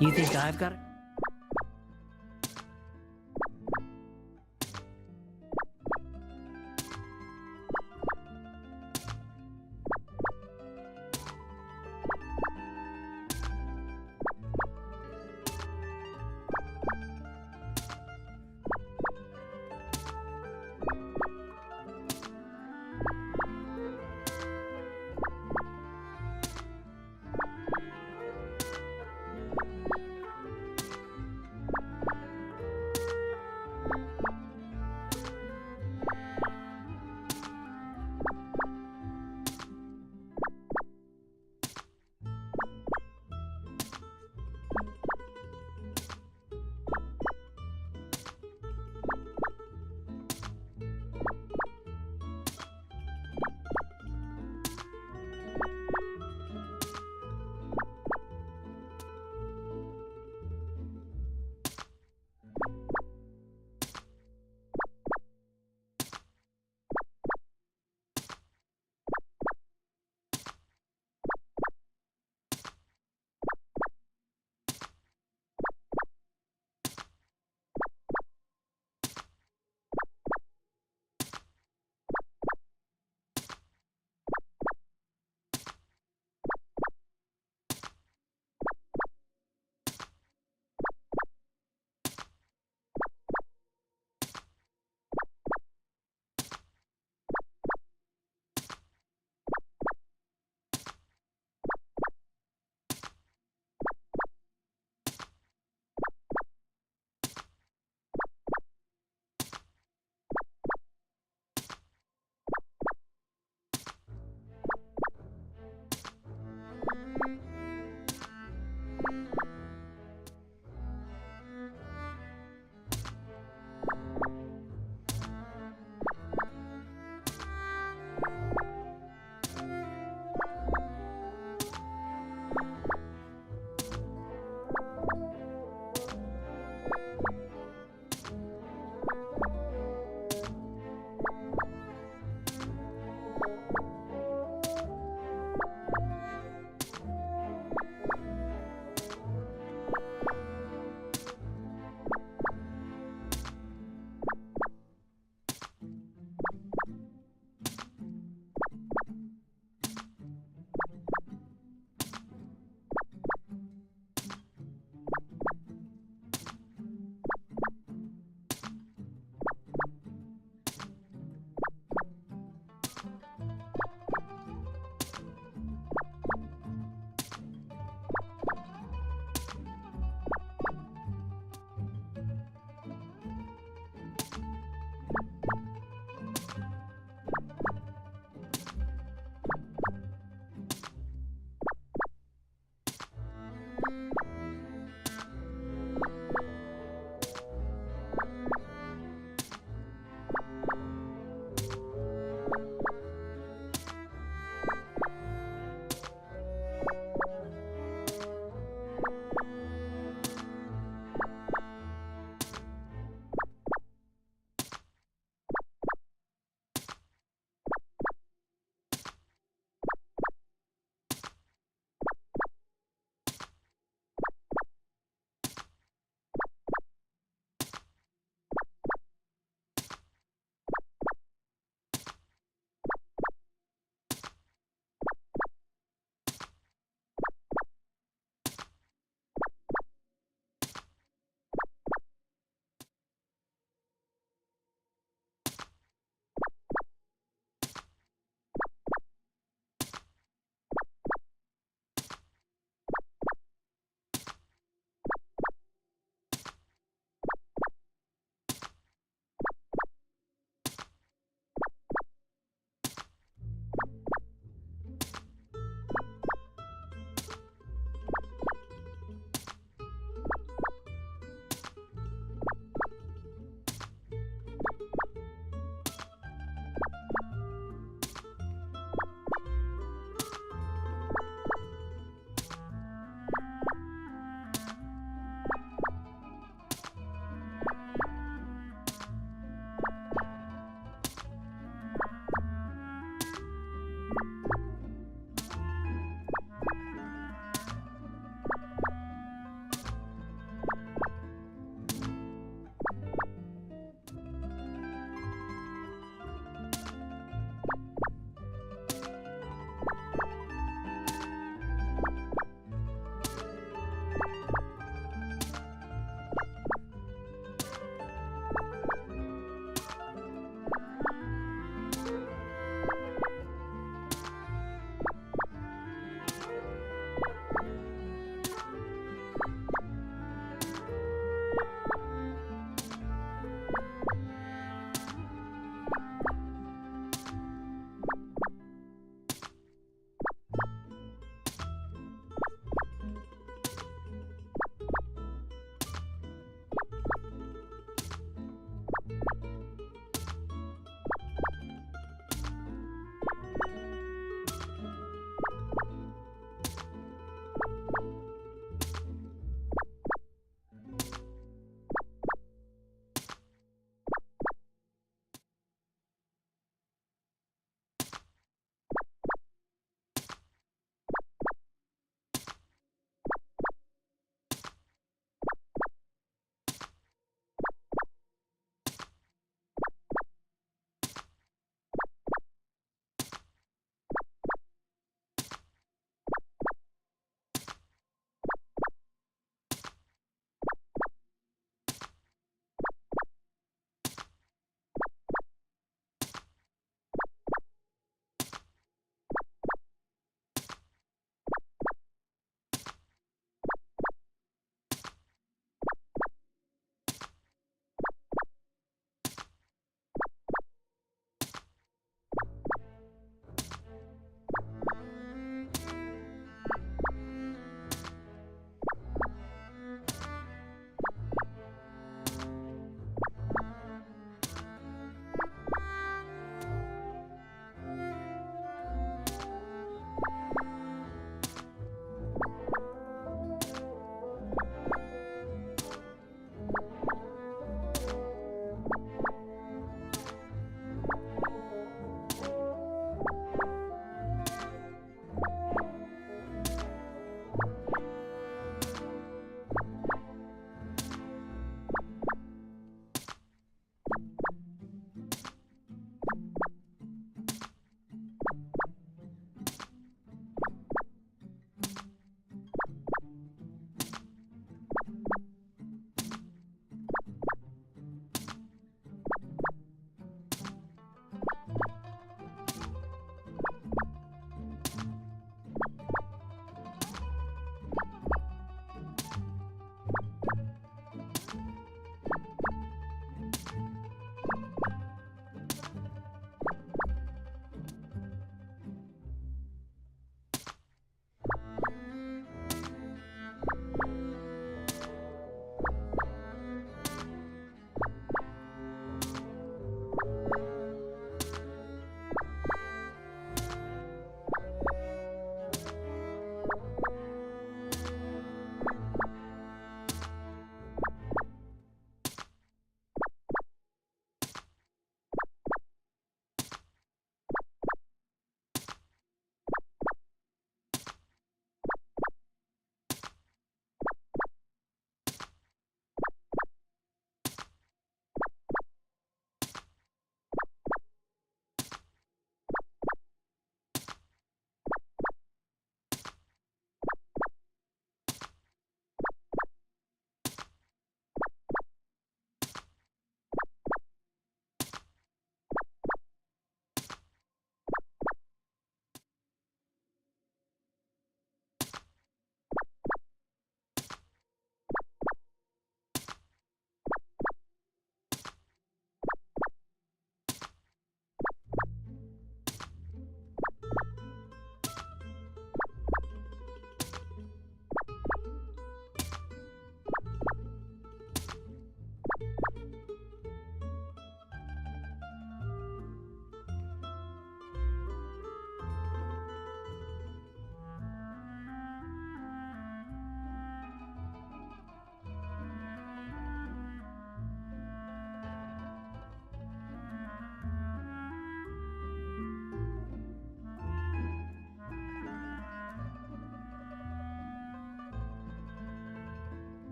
You think I've got it?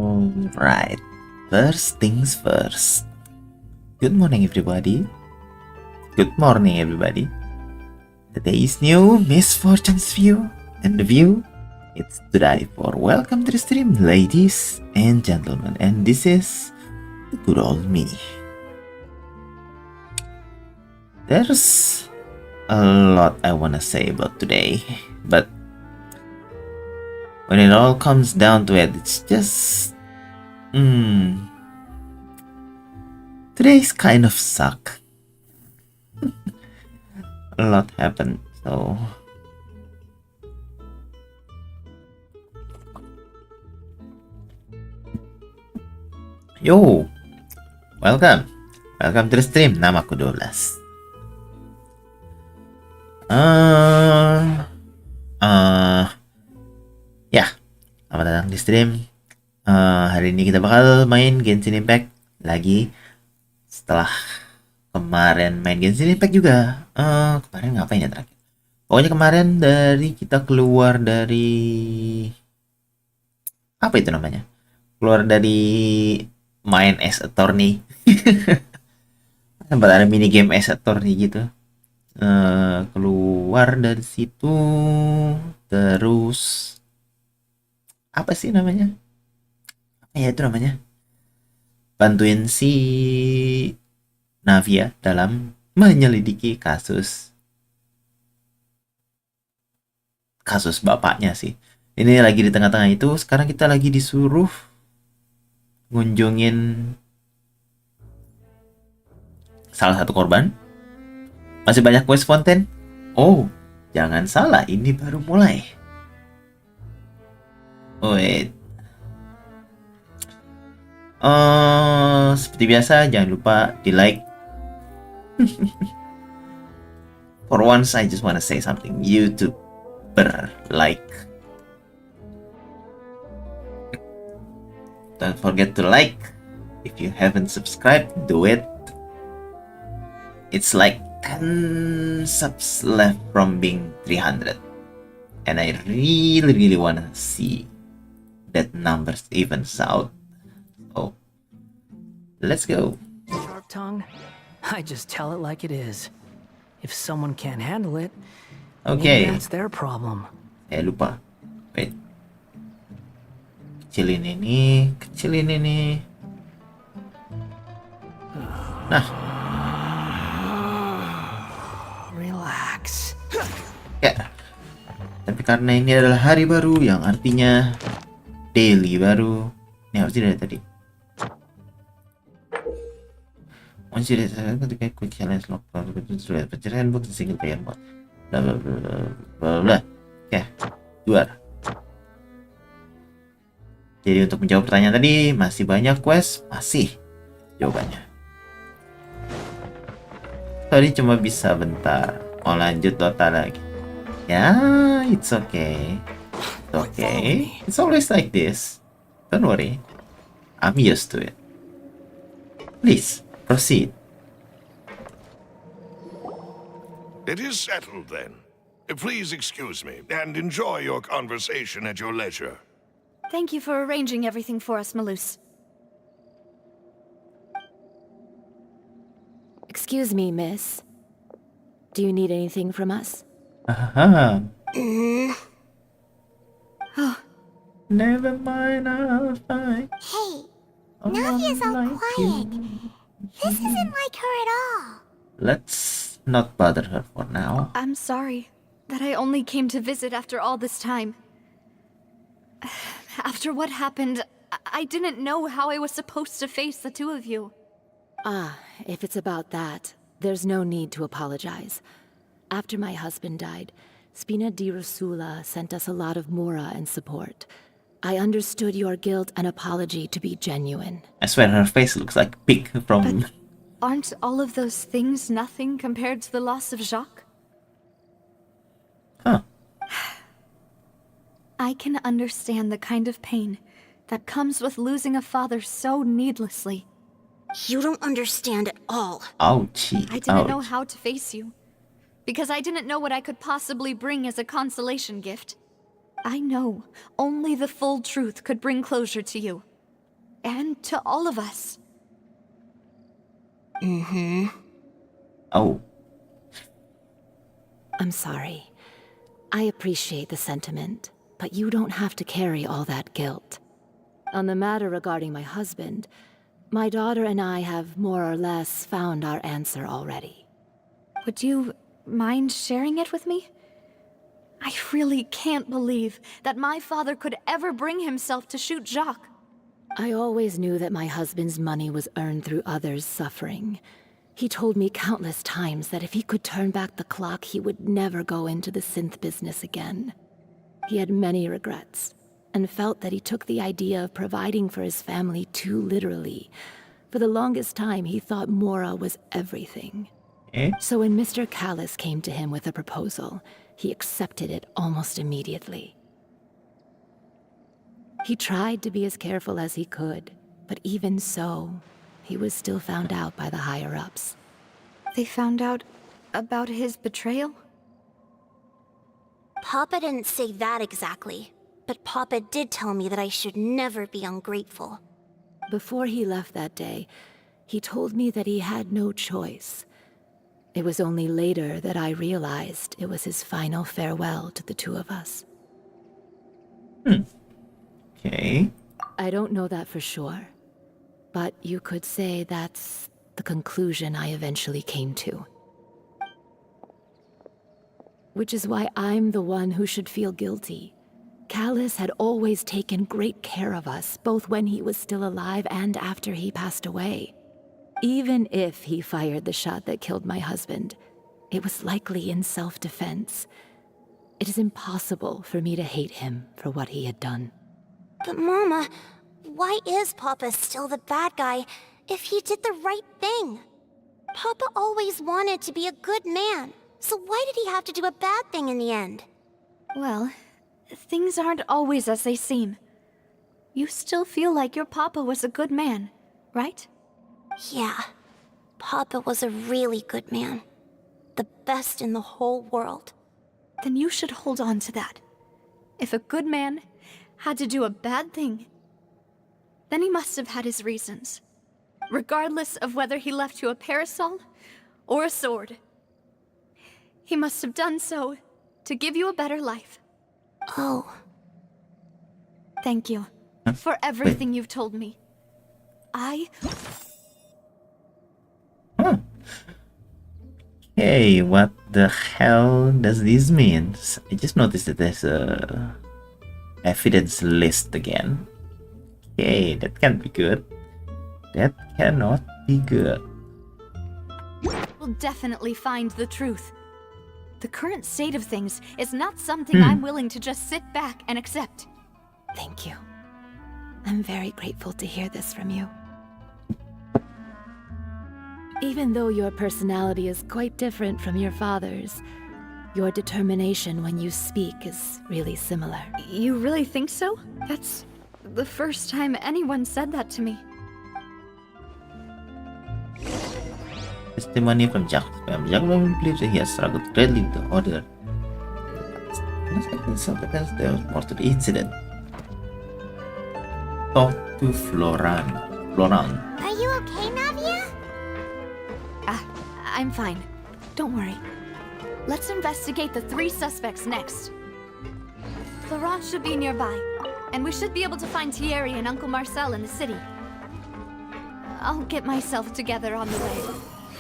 Alright, first things first. Good morning, everybody. Good morning, everybody. Today is new Misfortune's View, and the view it's to die for. Welcome to the stream, ladies and gentlemen, and this is the good old me. There's a lot I want to say about today, but when it all comes down to it, it's just today's kind of suck. A lot happened, so yo, welcome to the stream. Namaku 12. Ya, selamat datang di stream. Hari ini kita bakal main Genshin Impact lagi setelah kemarin main Genshin Impact juga. Kemarin ngapain ya terakhir? Pokoknya kemarin kita keluar dari apa itu namanya? Keluar dari main as attorney. Sempat ada mini game as attorney gitu. Keluar dari situ terus apa sih namanya? Ya itu namanya. Bantuin si Navia dalam menyelidiki kasus bapaknya sih. Ini lagi di tengah-tengah itu. Sekarang kita lagi disuruh ngunjungin salah satu korban. Masih banyak quest Fontaine. Oh, jangan salah, ini baru mulai. Wait. Seperti biasa, jangan lupa di like. For once, I just wanna say something. YouTuber like. Don't forget to like. If you haven't subscribed, do it. It's like 10 subs left from being 300. And I really wanna see that numbers evens out. Oh, let's go. Sharp tongue, I just tell it like it is. If someone can't handle it, Okay. maybe that's their problem. Lupa. Wait. Kecilin ini. Nah, Relax. ya. Tapi karena ini adalah hari baru yang artinya daily baru. Ini harus dari tadi. Once you decide ketika quick challenge lock sudah pencerahan book single player mode. Bla bla bla bla bla. Oke, juara. Jadi untuk menjawab pertanyaan tadi, masih banyak quest? Masih jawabannya. Tadi cuma bisa bentar. Mau lanjut Dota lagi. Ya, it's okay. It's okay. It's always like this. Don't worry. I'm used to it. Please, proceed. It is settled then. Please excuse me and enjoy your conversation at your leisure. Thank you for arranging everything for us, Malus. Excuse me, miss. Do you need anything from us? Aha. Never mind, I'll find. Hey, Navia's Navia's all quiet. This isn't like her at all. Let's not bother her for now. I'm sorry that I only came to visit after all this time. After what happened, I didn't know how I was supposed to face the two of you. Ah, if it's about that, there's no need to apologize. After my husband died, Spina di Rosula sent us a lot of mora and support. I understood your guilt and apology to be genuine. I swear her face looks like pig from... Aren't all of those things nothing compared to the loss of Jacques? Huh. I can understand the kind of pain that comes with losing a father so needlessly. You don't understand at all. Ouchie. I didn't know how to face you, because I didn't know what I could possibly bring as a consolation gift. I know only the full truth could bring closure to you. and to all of us. Oh, I'm sorry. I appreciate the sentiment, but you don't have to carry all that guilt. On the matter regarding my husband, my daughter and I have more or less found our answer already. Would you mind sharing it with me? I really can't believe that my father could ever bring himself to shoot Jacques. I always knew that my husband's money was earned through others' suffering. He told me countless times that if he could turn back the clock, he would never go into the synth business again. He had many regrets, and felt that he took the idea of providing for his family too literally. For the longest time, he thought Mora was everything. eh? So when Mr. Callis came to him with a proposal, he accepted it almost immediately. He tried to be as careful as he could, but even so, he was still found out by the higher-ups. They found out about his betrayal? Papa didn't say that exactly, but Papa did tell me that I should never be ungrateful. Before he left that day, he told me that he had no choice. It was only later that I realized it was his final farewell to the two of us. Okay. I don't know that for sure, but you could say that's the conclusion I eventually came to. Which is why I'm the one who should feel guilty. Callis had always taken great care of us, both when he was still alive and after he passed away. Even if he fired the shot that killed my husband, it was likely in self-defense. It is impossible for me to hate him for what he had done. But Mama, why is Papa still the bad guy if he did the right thing? Papa always wanted to be a good man, so why did he have to do a bad thing in the end? Well, things aren't always as they seem. You still feel like your papa was a good man, right? Yeah, Papa was a really good man. The best in the whole world. Then you should hold on to that. If a good man had to do a bad thing, then he must have had his reasons. Regardless of whether he left you a parasol or a sword. He must have done so to give you a better life. Oh, Thank you for everything you've told me. Hey, what the hell does this mean? I just noticed that there's a evidence list again. Okay, that can't be good. That cannot be good. will definitely find the truth. The current state of things is not something I'm willing to just sit back and accept. Thank you. I'm very grateful to hear this from you. Even though your personality is quite different from your father's, your determination when you speak is really similar. You really think so? That's the first time anyone said that to me. Testimony from Jack. Jack believes that he has struggled greatly with the order. Self-defense, there was more to the incident. Talk to Floran. are you okay, Navia? I'm fine. Don't worry. Let's investigate the 3 suspects next. Florent should be nearby, and we should be able to find Thierry and Uncle Marcel in the city. I'll get myself together on the way,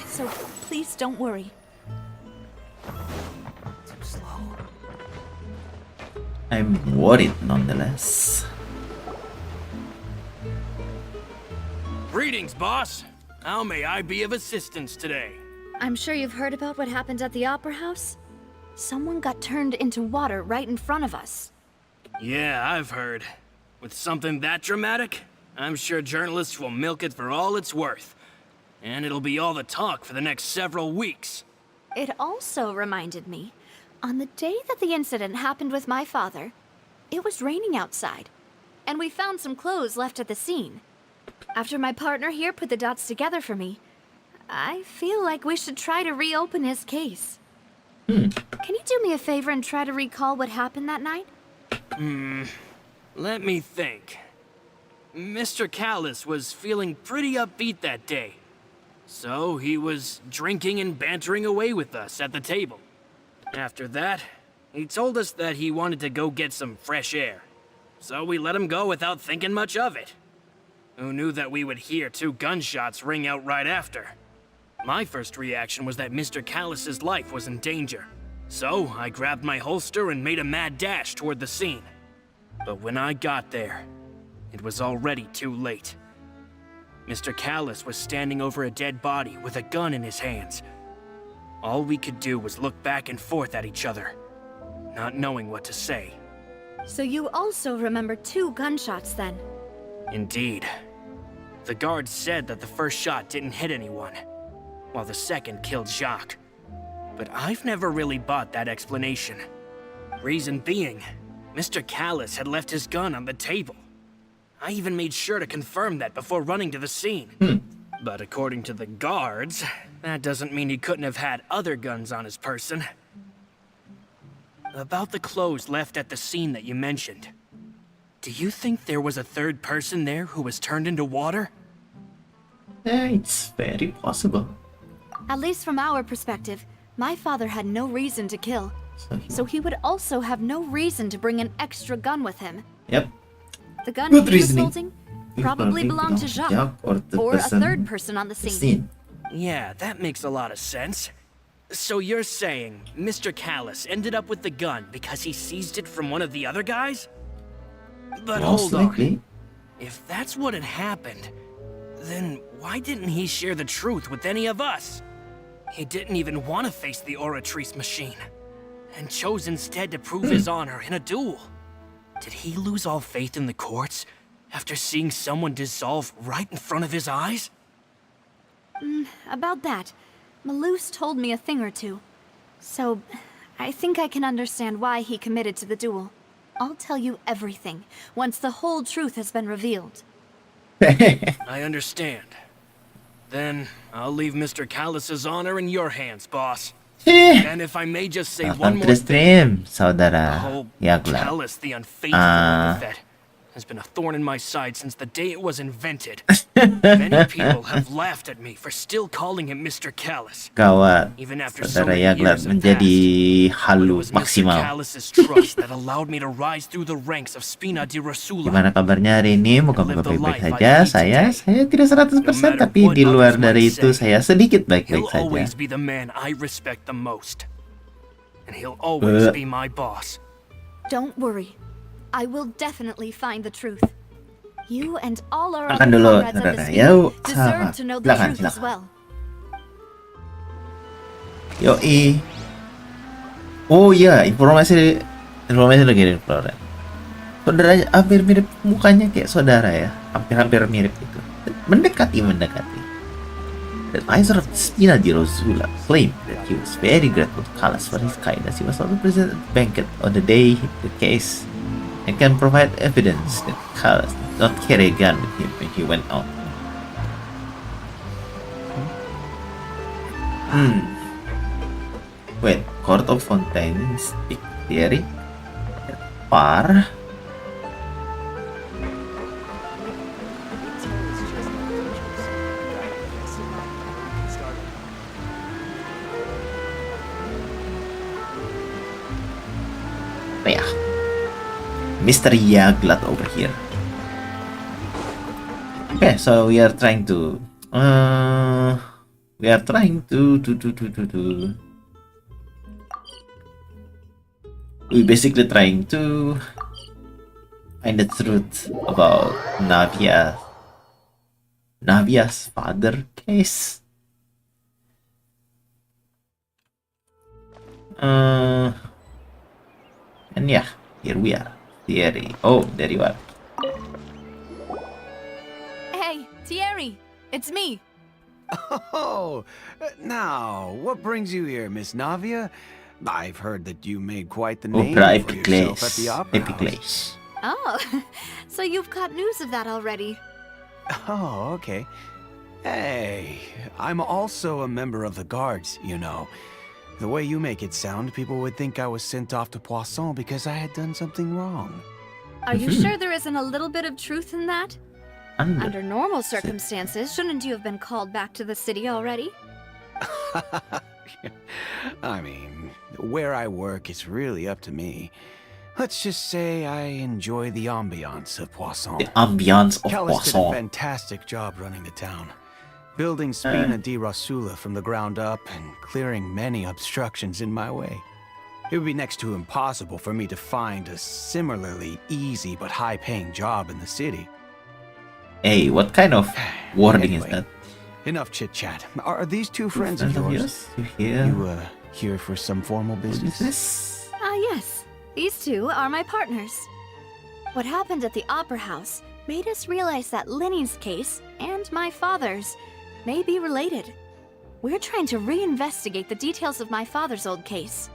so please don't worry. Too slow. I'm worried nonetheless. Greetings, boss. How may I be of assistance today? I'm sure you've heard about what happened at the Opera House. Someone got turned into water right in front of us. Yeah, I've heard. With something that dramatic, I'm sure journalists will milk it for all it's worth. And it'll be all the talk for the next several weeks. It also reminded me, on the day that the incident happened with my father, it was raining outside, and we found some clothes left at the scene. After my partner here put the dots together for me, I feel like we should try to reopen his case. Can you do me a favor and try to recall what happened that night? Let me think. Mr. Callus was feeling pretty upbeat that day. So he was drinking and bantering away with us at the table. After that, he told us that he wanted to go get some fresh air. So we let him go without thinking much of it. Who knew that we would hear 2 gunshots ring out right after? My first reaction was that Mr. Callus's life was in danger. So I grabbed my holster and made a mad dash toward the scene. But when I got there, it was already too late. Mr. Callus was standing over a dead body with a gun in his hands. All we could do was look back and forth at each other, not knowing what to say. So you also remember 2 gunshots then? Indeed. The guard said that the first shot didn't hit anyone, while the second killed Jacques. But I've never really bought that explanation. Reason being, Mr. Callus had left his gun on the table. I even made sure to confirm that before running to the scene. But according to the guards, that doesn't mean he couldn't have had other guns on his person. About the clothes left at the scene that you mentioned, do you think there was a third person there who was turned into water? Yeah, it's very possible. At least from our perspective, my father had no reason to kill. So he would also have no reason to bring an extra gun with him. Yep. The gun Good he was reasoning. holding probably belonged to Jacques, or a third person on the scene. Yeah, that makes a lot of sense. So you're saying Mr. Callus ended up with the gun because he seized it from one of the other guys? But Most hold likely. on. If that's what had happened, then why didn't he share the truth with any of us? He didn't even want to face the Oratrice machine, and chose instead to prove his honor in a duel. Did he lose all faith in the courts after seeing someone dissolve right in front of his eyes? About that, Malus told me a thing or two. So, I think I can understand why he committed to the duel. I'll tell you everything, once the whole truth has been revealed. I understand. Then I'll leave Mr. Callus's honor in your hands, boss. And if I may just say one Welcome more to the thing, stream, the saudara whole Yagla. Callus the unfaithful epithet has been a thorn in my side since the day it was invented. Many people have laughed at me for still calling him Mr. Callus. Gawat. Even after so Saudara many Yagla years have menjadi passed. But it halu was Mr. maksimal. Callus's trust that allowed me to rise through the ranks of Spina di Rosula. Gimana kabarnya hari ini? Moga-moga baik-baik saja. Saya tidak 100%, tapi di luar dari itu saya sedikit baik-baik He'll saja. always be the man I respect the most. And he'll always be my boss. Don't worry. I will definitely find the truth. You and all our Makan other dulu, comrades at saudara. the Yuk, scene deserve sama. to know the Silakan, truth as silakan. well. Yoi. Oh iya, informasi lagi dari Flora. Saudaranya hampir mirip mukanya kayak saudara ya. Hampir-hampir mirip itu. Mendekati. The advisor of Spina di Rosula claimed that he was very grateful to Callus for his kindness. He was also present at the banquet on the day the case and can provide evidence that Callus did not carry a gun with him when he went out. Wait, Court of Fontaine speak theory? Par? Yeah. Mr. Yaglat over here. Okay, so we are trying to we basically trying to find the truth about Navia's father case. And yeah, here we are. Thierry. Oh, there you are. Hey, Thierry, it's me. Oh, now, what brings you here, Miss Navia? I've heard that you made quite the name Opera for yourself at the Opera House. Epiclase. Oh, so you've caught news of that already. Oh, okay. Hey, I'm also a member of the Guards, you know. The way you make it sound, people would think I was sent off to Poisson because I had done something wrong. Are you sure there isn't a little bit of truth in that? Under normal circumstances, shouldn't you have been called back to the city already? I mean, where I work is really up to me. Let's just say I enjoy the ambiance of Poisson. The ambiance of Callis did a Poisson. fantastic job running the town. Building Spina di Rasula from the ground up and clearing many obstructions in my way. It would be next to impossible for me to find a similarly easy but high-paying job in the city. Hey, what kind of wording is Anyway, that? Enough chit-chat. Are these two friends of yours? You here? You, here for some formal business? Business? Ah, yes. These two are my partners. What happened at the Opera House made us realize that Lenny's case and my father's may be related. We're trying to reinvestigate the details of my father's old case.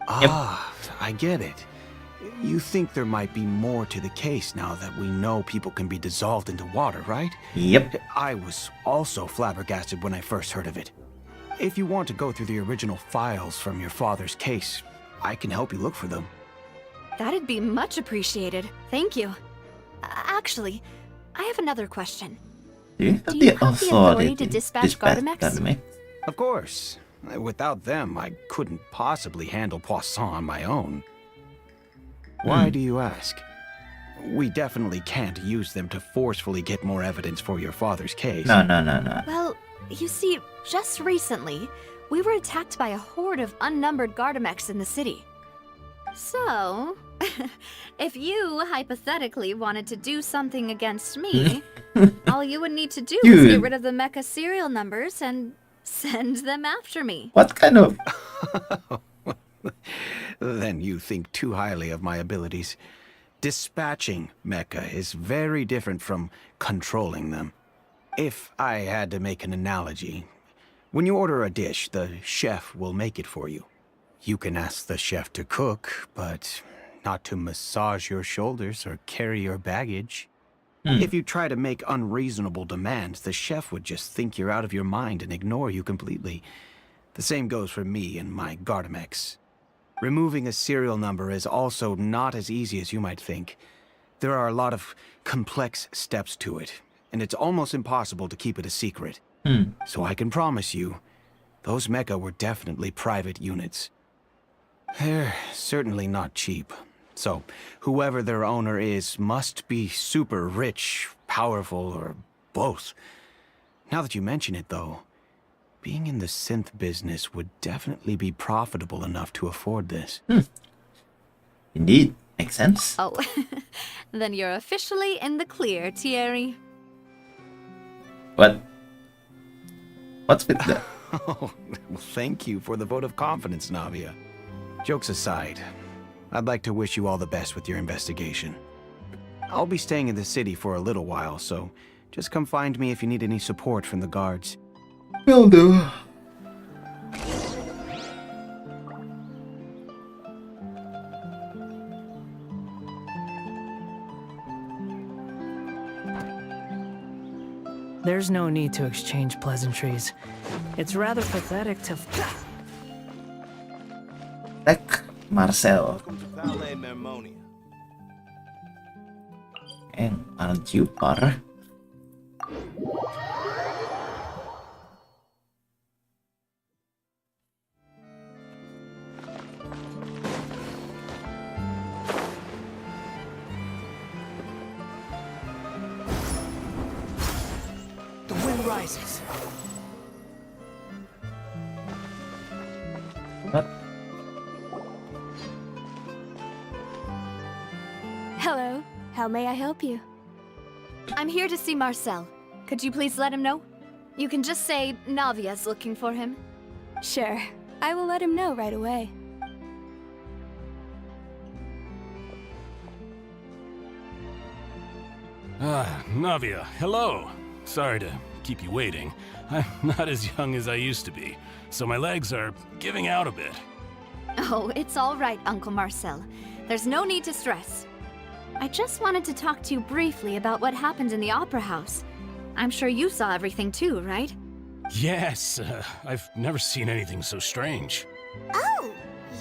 Ah, I get it. You think there might be more to the case now that we know people can be dissolved into water, right? Yep. I was also flabbergasted when I first heard of it. If you want to go through the original files from your father's case, I can help you look for them. That'd be much appreciated. Thank you. Actually, I have another question. Do you have Do the you have the authority authority to dispatch Gardamex? Gardamex? Of course. Without them, I couldn't possibly handle Poisson on my own. Why do you ask? We definitely can't use them to forcefully get more evidence for your father's case. No. Well, you see, just recently, we were attacked by a horde of unnumbered Gardamex in the city. So, if you hypothetically wanted to do something against me, all you would need to do is get rid of the mecha serial numbers and send them after me. What kind of... Then you think too highly of my abilities. Dispatching mecha is very different from controlling them. If I had to make an analogy, when you order a dish, the chef will make it for you. You can ask the chef to cook, but not to massage your shoulders or carry your baggage. If you try to make unreasonable demands, the chef would just think you're out of your mind and ignore you completely. The same goes for me and my Gardamex. Removing a serial number is also not as easy as you might think. There are a lot of complex steps to it, and it's almost impossible to keep it a secret. So I can promise you, those mecha were definitely private units. They're certainly not cheap. So, whoever their owner is must be super rich, powerful, or both. Now that you mention it, though, being in the synth business would definitely be profitable enough to afford this. Indeed. Makes sense. Oh, then you're officially in the clear, Thierry. What? What's with that? Oh, well, thank you for the vote of confidence, Navia. Jokes aside, I'd like to wish you all the best with your investigation. I'll be staying in the city for a little while, so just come find me if you need any support from the guards. Will do. There's no need to exchange pleasantries. It's rather pathetic to... Like Marcel. And aren't you par? The wind rises. What? Hello. How may I help you? I'm here to see Marcel. Could you please let him know? You can just say Navia's looking for him. Sure. I will let him know right away. Ah, Navia, hello. Sorry to keep you waiting. I'm not as young as I used to be, so my legs are giving out a bit. Oh, it's all right, Uncle Marcel. There's no need to stress. I just wanted to talk to you briefly about what happened in the Opera House. I'm sure you saw everything too, right? Yes, I've never seen anything so strange. Oh,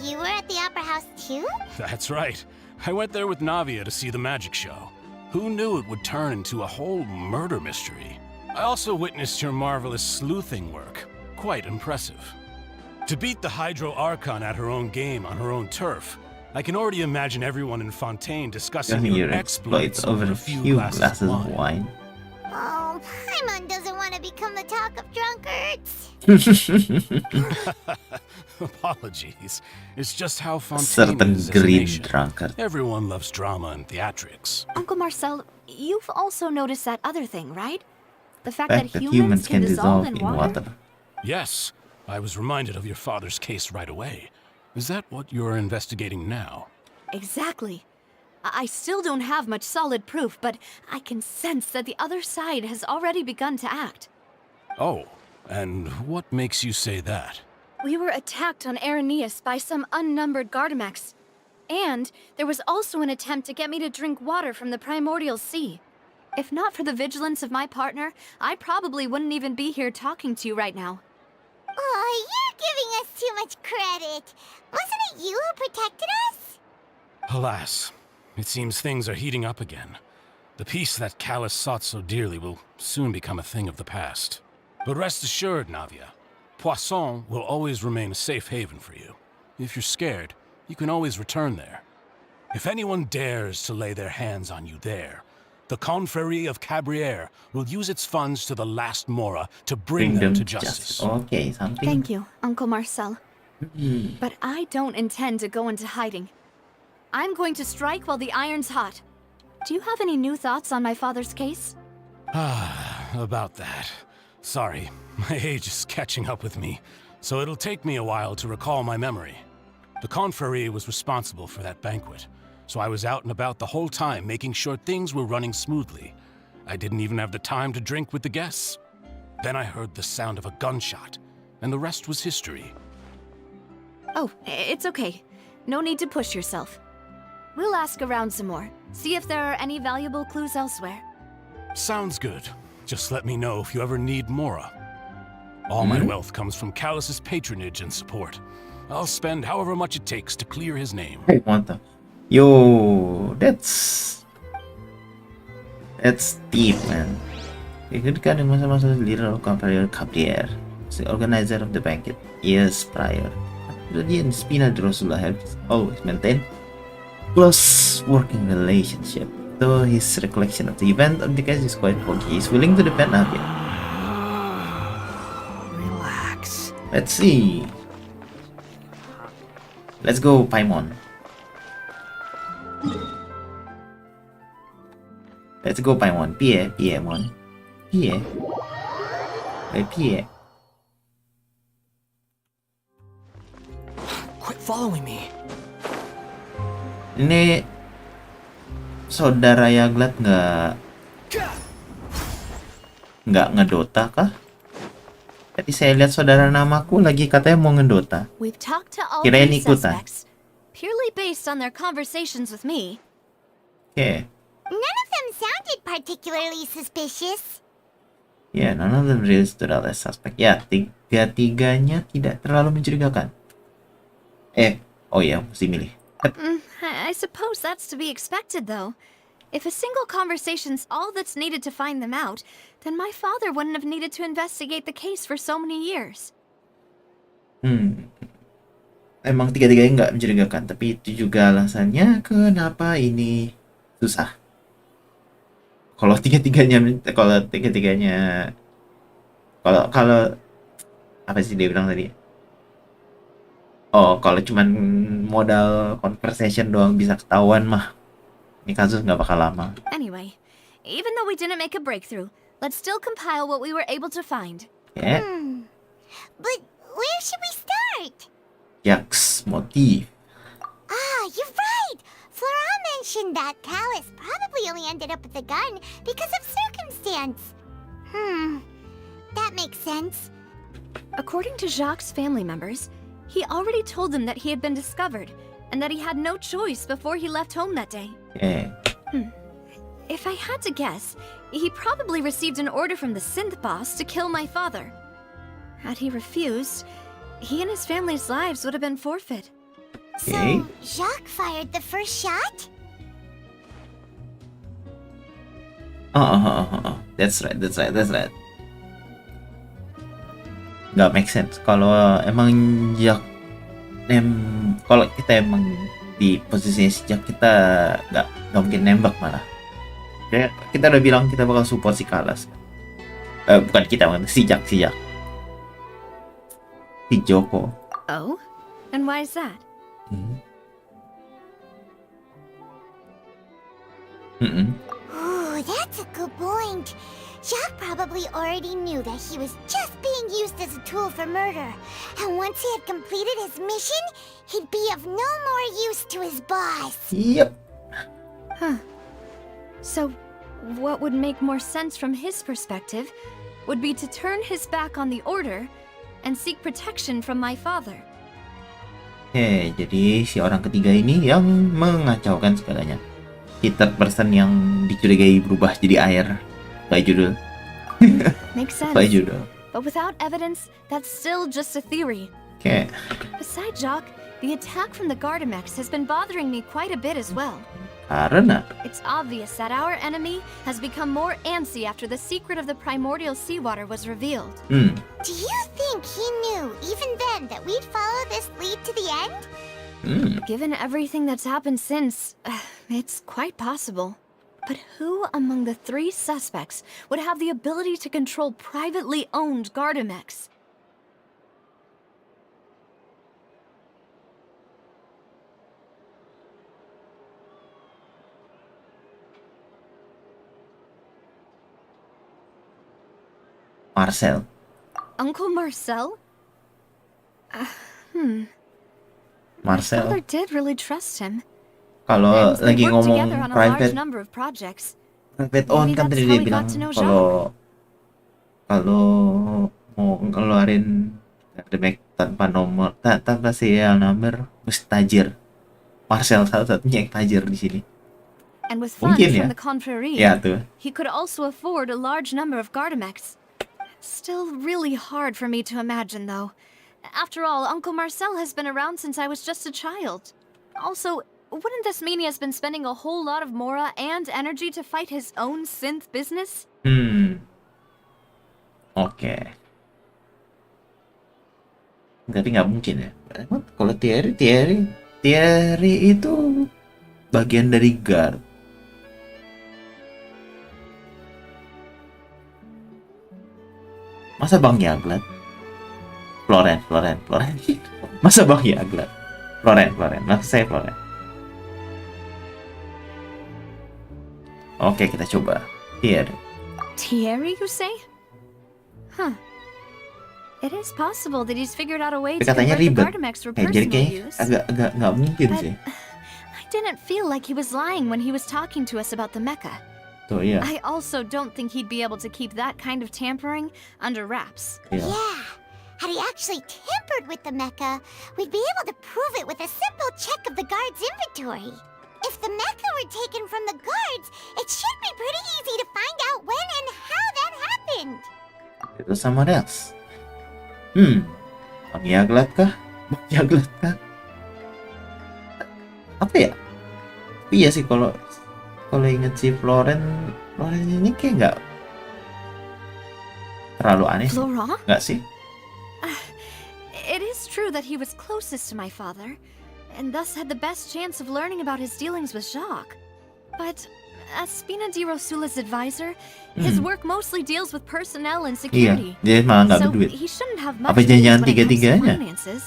you were at the Opera House too? That's right. I went there with Navia to see the magic show. Who knew it would turn into a whole murder mystery? I also witnessed your marvelous sleuthing work. Quite impressive. To beat the Hydro Archon at her own game on her own turf, I can already imagine everyone in Fontaine discussing Telling your your exploits over over a few glasses of wine. Oh, Paimon doesn't want to become the talk of drunkards. Apologies. It's just how Fontaine Certain is as a green nation. drunkard. Everyone loves drama and theatrics. Uncle Marcel, you've also noticed that other thing, right? The fact Fact that that humans can dissolve in water? Yes, I was reminded of your father's case right away. Is that what you're investigating now? Exactly. I still don't have much solid proof, but I can sense that the other side has already begun to act. Oh, and what makes you say that? We were attacked on Arrhenius by some unnumbered Gardamex. And there was also an attempt to get me to drink water from the primordial sea. If not for the vigilance of my partner, I probably wouldn't even be here talking to you right now. Oh, you're giving us too much credit. Wasn't it you who protected us? Alas, it seems things are heating up again. The peace that Callus sought so dearly will soon become a thing of the past. But rest assured, Navia, Poisson will always remain a safe haven for you. If you're scared, you can always return there. If anyone dares to lay their hands on you there, the Confrérie of Cabrières will use its funds to the last Mora to bring them to justice. Okay, something. Thank you, Uncle Marcel. But I don't intend to go into hiding. I'm going to strike while the iron's hot. Do you have any new thoughts on my father's case? About that. Sorry, my age is catching up with me, so it'll take me a while to recall my memory. The Confrérie was responsible for that banquet, so I was out and about the whole time making sure things were running smoothly. I didn't even have the time to drink with the guests. Then I heard the sound of a gunshot, and the rest was history. Oh, it's okay. No need to push yourself. We'll ask around some more, see if there are any valuable clues elsewhere. Sounds good. Just let me know if you ever need Mora. All my wealth comes from Callus's patronage and support. I'll spend however much it takes to clear his name. Hey, mantap. Yo, that's deep, man. Ketika di masa-masa leader of Cabrières, the organizer of the banquet, years prior, Rudy and Spina Drosula have always maintained close working relationship. Though his recollection of the event of the case is quite foggy, he's willing to depend on it. Relax. Let's see. Let's go, Paimon. Let's go, Paimon. Pie, Mon. Pie. Pie. Quit following me. Ini saudara Yaglat nggak ngedota kah? Tadi saya lihat saudara namaku lagi katanya mau ngedota. We've talked to all Kirain three ikutan. suspects, purely based on their conversations with me. Okay. None of them sounded particularly suspicious. Yeah, none of them really stood out as suspect. Ya, tiga-tiganya tidak terlalu mencurigakan. Oh ya, mesti milih. I suppose that's to be expected, though. If a single conversation's all that's needed to find them out, then my father wouldn't have needed to investigate the case for so many years. Emang tiga-tiganya nggak mencurigakan, tapi itu juga alasannya kenapa ini susah. Kalau apa sih dia bilang tadi? Oh, kalau cuman modal conversation doang bisa ketahuan mah, ini kasus nggak bakal lama. Anyway, even though we didn't make a breakthrough, let's still compile what we were able to find. Yeah. But where should we start? Jack's motif. Ah, you're right! Flora mentioned that Callus probably only ended up with the gun because of circumstance. That makes sense. According to Jacques' family members, he already told them that he had been discovered, and that he had no choice before he left home that day. Yeah. If I had to guess, he probably received an order from the synth boss to kill my father. Had he refused, he and his family's lives would have been forfeit. Okay. So, Jacques fired the first shot? That's right. Nggak make sense kalau emang Jack kalau kita emang di posisinya si Jack, kita nggak mungkin nembak malah. Kita udah bilang kita bakal support si Kalas. Bukan kita, si Jack. Si Joko. Oh? And why is that? Ooh, that's a good point. Jack probably already knew that he was just being used as a tool for murder. And once he had completed his mission, he'd be of no more use to his boss. Yep. Huh. So, what would make more sense from his perspective would be to turn his back on the Order and seek protection from my father. Oke, jadi si orang ketiga ini yang mengacaukan segalanya. Third person yang dicurigai berubah jadi air. By judul. Makes sense. By judul. But without evidence, that's still just a theory. Oke. Besides, Jock, the attack from the Gardamex has been bothering me quite a bit as well. Karena It's obvious that our enemy has become more antsy after the secret of the primordial seawater was revealed. Do you think he knew, even then, that we'd follow this lead to the end? Given everything that's happened since, it's quite possible. But who among the three suspects would have the ability to control privately owned Gardamex? Marcel. Uncle Marcel? Marcel. Father did really trust him. Kalau And they lagi worked ngomong together on a large private number of projects. on Maybe kan that's tadi how dia he bilang got to know kalau mau ngeluarin Gardemek tanpa nomor tanpa serial number mesti tajir. Marcel satu-satunya yang tajir di sini. And with funds Mungkin ya. from the Confrérie, Ya tuh. he could also afford a large number of Gardamex. Still really hard for me to imagine, though. After all, Uncle Marcel has been around since I was just a child. Also, wouldn't this mean he has been spending a whole lot of Mora and energy to fight his own synth business? Oke. Tapi nggak mungkin ya. Kalau Thierry itu bagian dari guard. Masa Bang Yaglat? Floren. Masa Bang Yaglat? Floren. Maksud saya Floren. Oke, kita coba. Thierry, you say? Huh. It is possible that he's figured out a way to Katanya convert the ribet. Gardamex for Jadi personal kayak use. agak nggak mungkin But sih. I didn't feel like he was lying when he was talking to us about the mecha. Tuh iya. I also don't think he'd be able to keep that kind of tampering under wraps. Iya. Yeah. Had he actually tampered with the mecha, we'd be able to prove it with a simple check of the guard's inventory. If the mecha were taken from the guards, it should be pretty easy to find out when and how that happened. Itu sama else. Bang Yaglat kah? Apa ya? Iya sih kalau inget si Floren ini kayak nggak terlalu aneh sih. Florent? Nggak sih? It is true that he was closest to my father, and thus had the best chance of learning about his dealings with Jacques. But as Spina di Rosula's advisor, his work mostly deals with personnel and security. Iya, dia malah nggak So berduit. he shouldn't have much Apa to do jangan-jangan when it comes to tiga-tiganya? finances.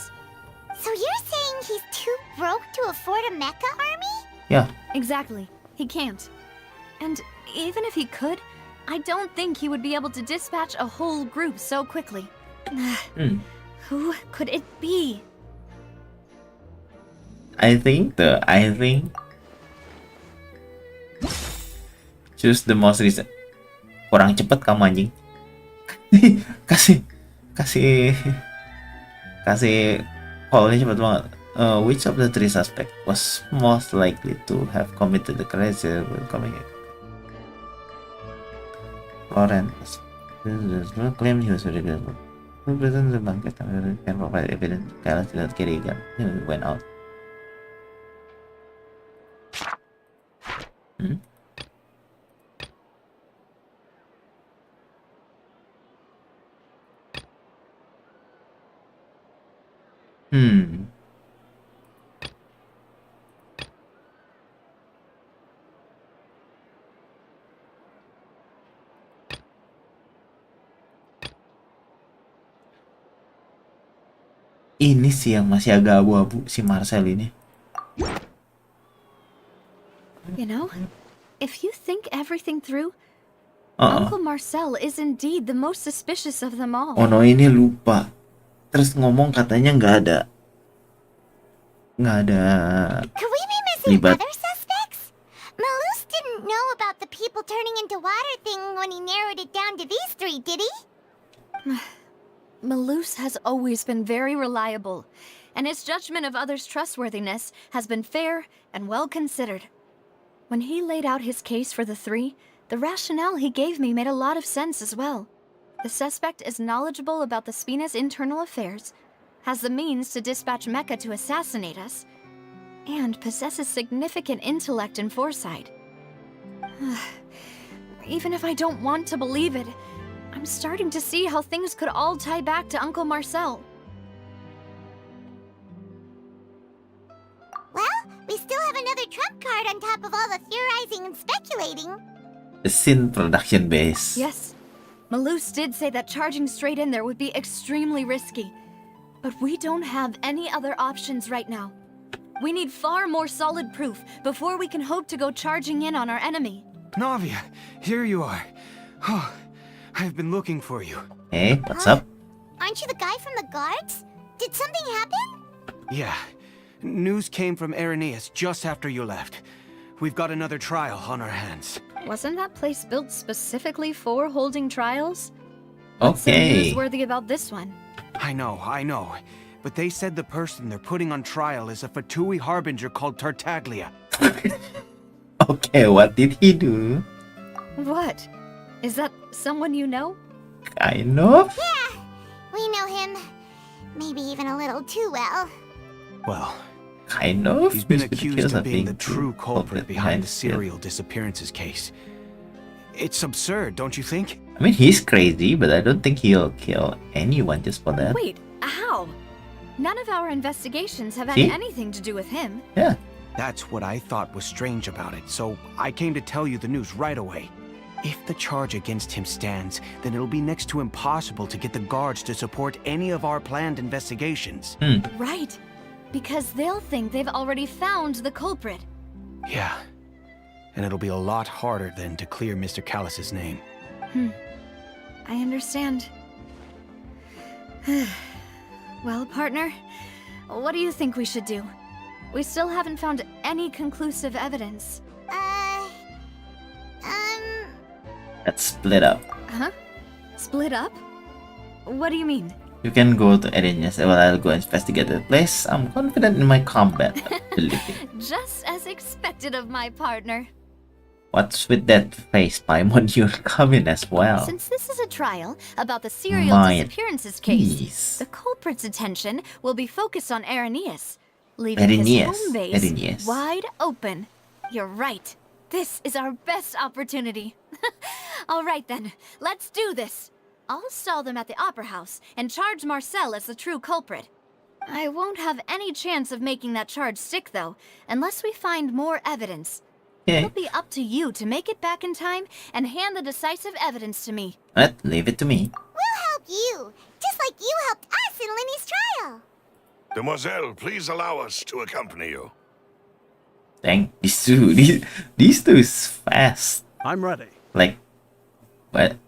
So you're saying he's too broke to afford a mecha army? Ya, Exactly. He can't. And even if he could, I don't think he would be able to dispatch a whole group so quickly. Who could it be? I think choose the most recent. Kurang cepet kamu anjing. kasih callnya cepet banget. Which of the three suspects was most likely to have committed the crime when coming in? Lawrence claim he was very good. Who presents the banquet and can provide evidence? Kailas did not carry a gun. He went out. Hmm. Ini sih yang masih agak abu-abu si Marcel ini. You know, if you think everything through, Uh-uh. Uncle Marcel is indeed the most suspicious of them all. Oh no, ini lupa. Terus ngomong katanya nggak ada Could we be missing libat. other suspects? Malus didn't know about the people turning into water thing when he narrowed it down to these three, did he? Malus has always been very reliable, and his judgment of others' trustworthiness has been fair and well considered. When he laid out his case for the three, the rationale he gave me made a lot of sense as well. The suspect is knowledgeable about the Spina's internal affairs, has the means to dispatch Mecha to assassinate us, and possesses significant intellect and foresight. Even if I don't want to believe it, I'm starting to see how things could all tie back to Uncle Marcel. Well, we still have another trump card on top of all the theorizing and speculating. The Sin production base. Yes, Malus did say that charging straight in there would be extremely risky. But we don't have any other options right now. We need far more solid proof before we can hope to go charging in on our enemy. Navia, here you are. Oh, I've been looking for you. Hey, what's up? Aren't you the guy from the guards? Did something happen? Yeah. News came from Irenaeus just after you left. We've got another trial on our hands. Wasn't that place built specifically for holding trials? What's so Okay. newsworthy about this one? I know. But they said the person they're putting on trial is a Fatui harbinger called Tartaglia. Okay, what did he do? What? Is that someone you know? Kind of. Yeah, we know him. Maybe even a little too well. Well, Kind of. he's been He's accused of being the the true culprit behind the it. serial disappearances case. It's absurd, don't you think? I mean, he's crazy, but I don't think he'll kill anyone just for that. Wait, how? None of our investigations have had See? anything to do with him. Yeah. That's what I thought was strange about it, so I came to tell you the news right away. If the charge against him stands, then it'll be next to impossible to get the guards to support any of our planned investigations. Right. Because they'll think they've already found the culprit. Yeah. And it'll be a lot harder then to clear Mr. Callus's name. I understand. Well, partner, what do you think we should do? We still haven't found any conclusive evidence. Let's split up. Huh? Split up? What do you mean? You can go to Arenias while I'll go investigate the place. I'm confident in my combat ability. Just as expected of my partner. What's with that face, Paimon? You're coming as well. Since this is a trial about the serial Mine. disappearances case, Please. the culprit's attention will be focused on Arenias, leaving his Arenias. home base Arenias. wide open. You're right. This is our best opportunity. All right then, let's do this. I'll stall them at the Opera House and charge Marcel as the true culprit. I won't have any chance of making that charge stick, though, unless we find more evidence. Okay. It'll be up to you to make it back in time and hand the decisive evidence to me. Alright, leave it to me. We'll help you, just like you helped us in Lenny's trial. Demoiselle, please allow us to accompany you. Dang, these two is fast. I'm ready. Like,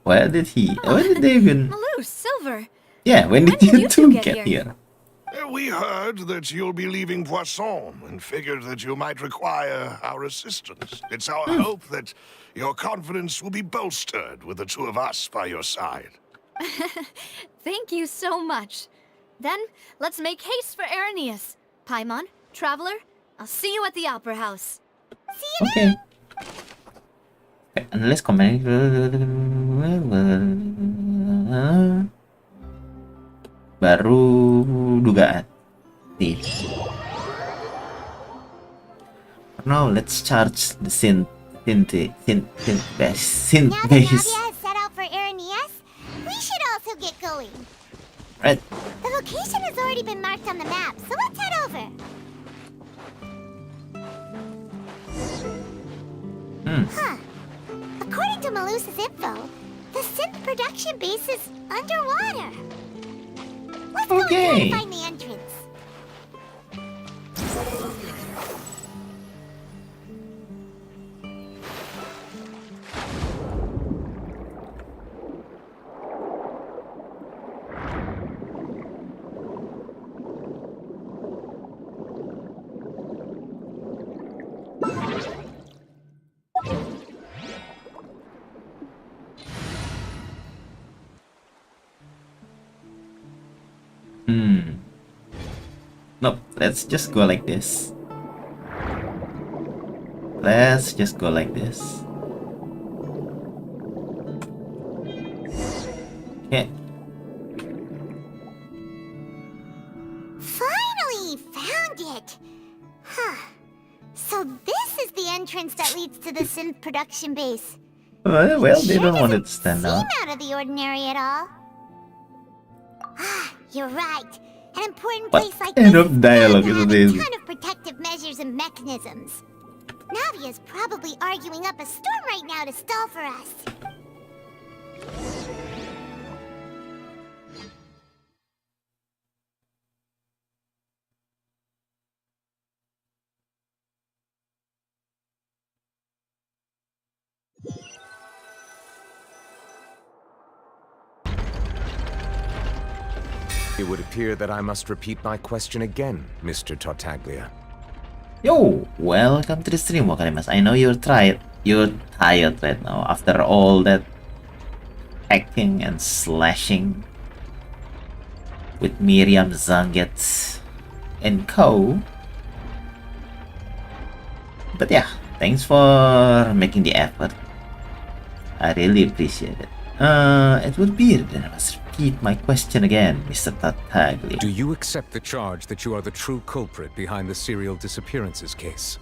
where did they even? Malus, Silver. Yeah, when did did you you two get get here? here? We heard that you'll be leaving Poisson and figured that you might require our assistance. It's our hope that your confidence will be bolstered with the two of us by your side. Thank you so much. Then, let's make haste for Arenias. Paimon, Traveler, I'll see you at the Opera House. Okay. Unless comment. Baru dugaan. See. Now let's charge the synth base. Synth Now that base. Navia has set out for Arenias, we should also get going. Right. The location has already been marked on the map, so let's head over. Huh. According to Malusa's info, the synth production base is underwater. Let's go and try to find the entrance. Nope, let's just go like this. Let's just go like this. Okay. Finally found it! Huh. So this is the entrance that leads to the synth production base. Well, they don't want it to stand out. Seem out of the ordinary at all. Ah, you're right. An important What place like kind this of dialogue has is to have this? a ton of protective measures and mechanisms. Navia's probably arguing up a storm right now to stall for us. It would appear that I must repeat my question again, Mr. Tartaglia. Yo, welcome to the stream, Wakarimas. I know you're tired. You're tired right now after all that hacking and slashing with Miriam, Zanget, and co. But yeah, thanks for making the effort. I really appreciate it. It would be that I must repeat my question again, Mr. Tartaglia. Do you accept the charge that you are the true culprit behind the serial disappearances case?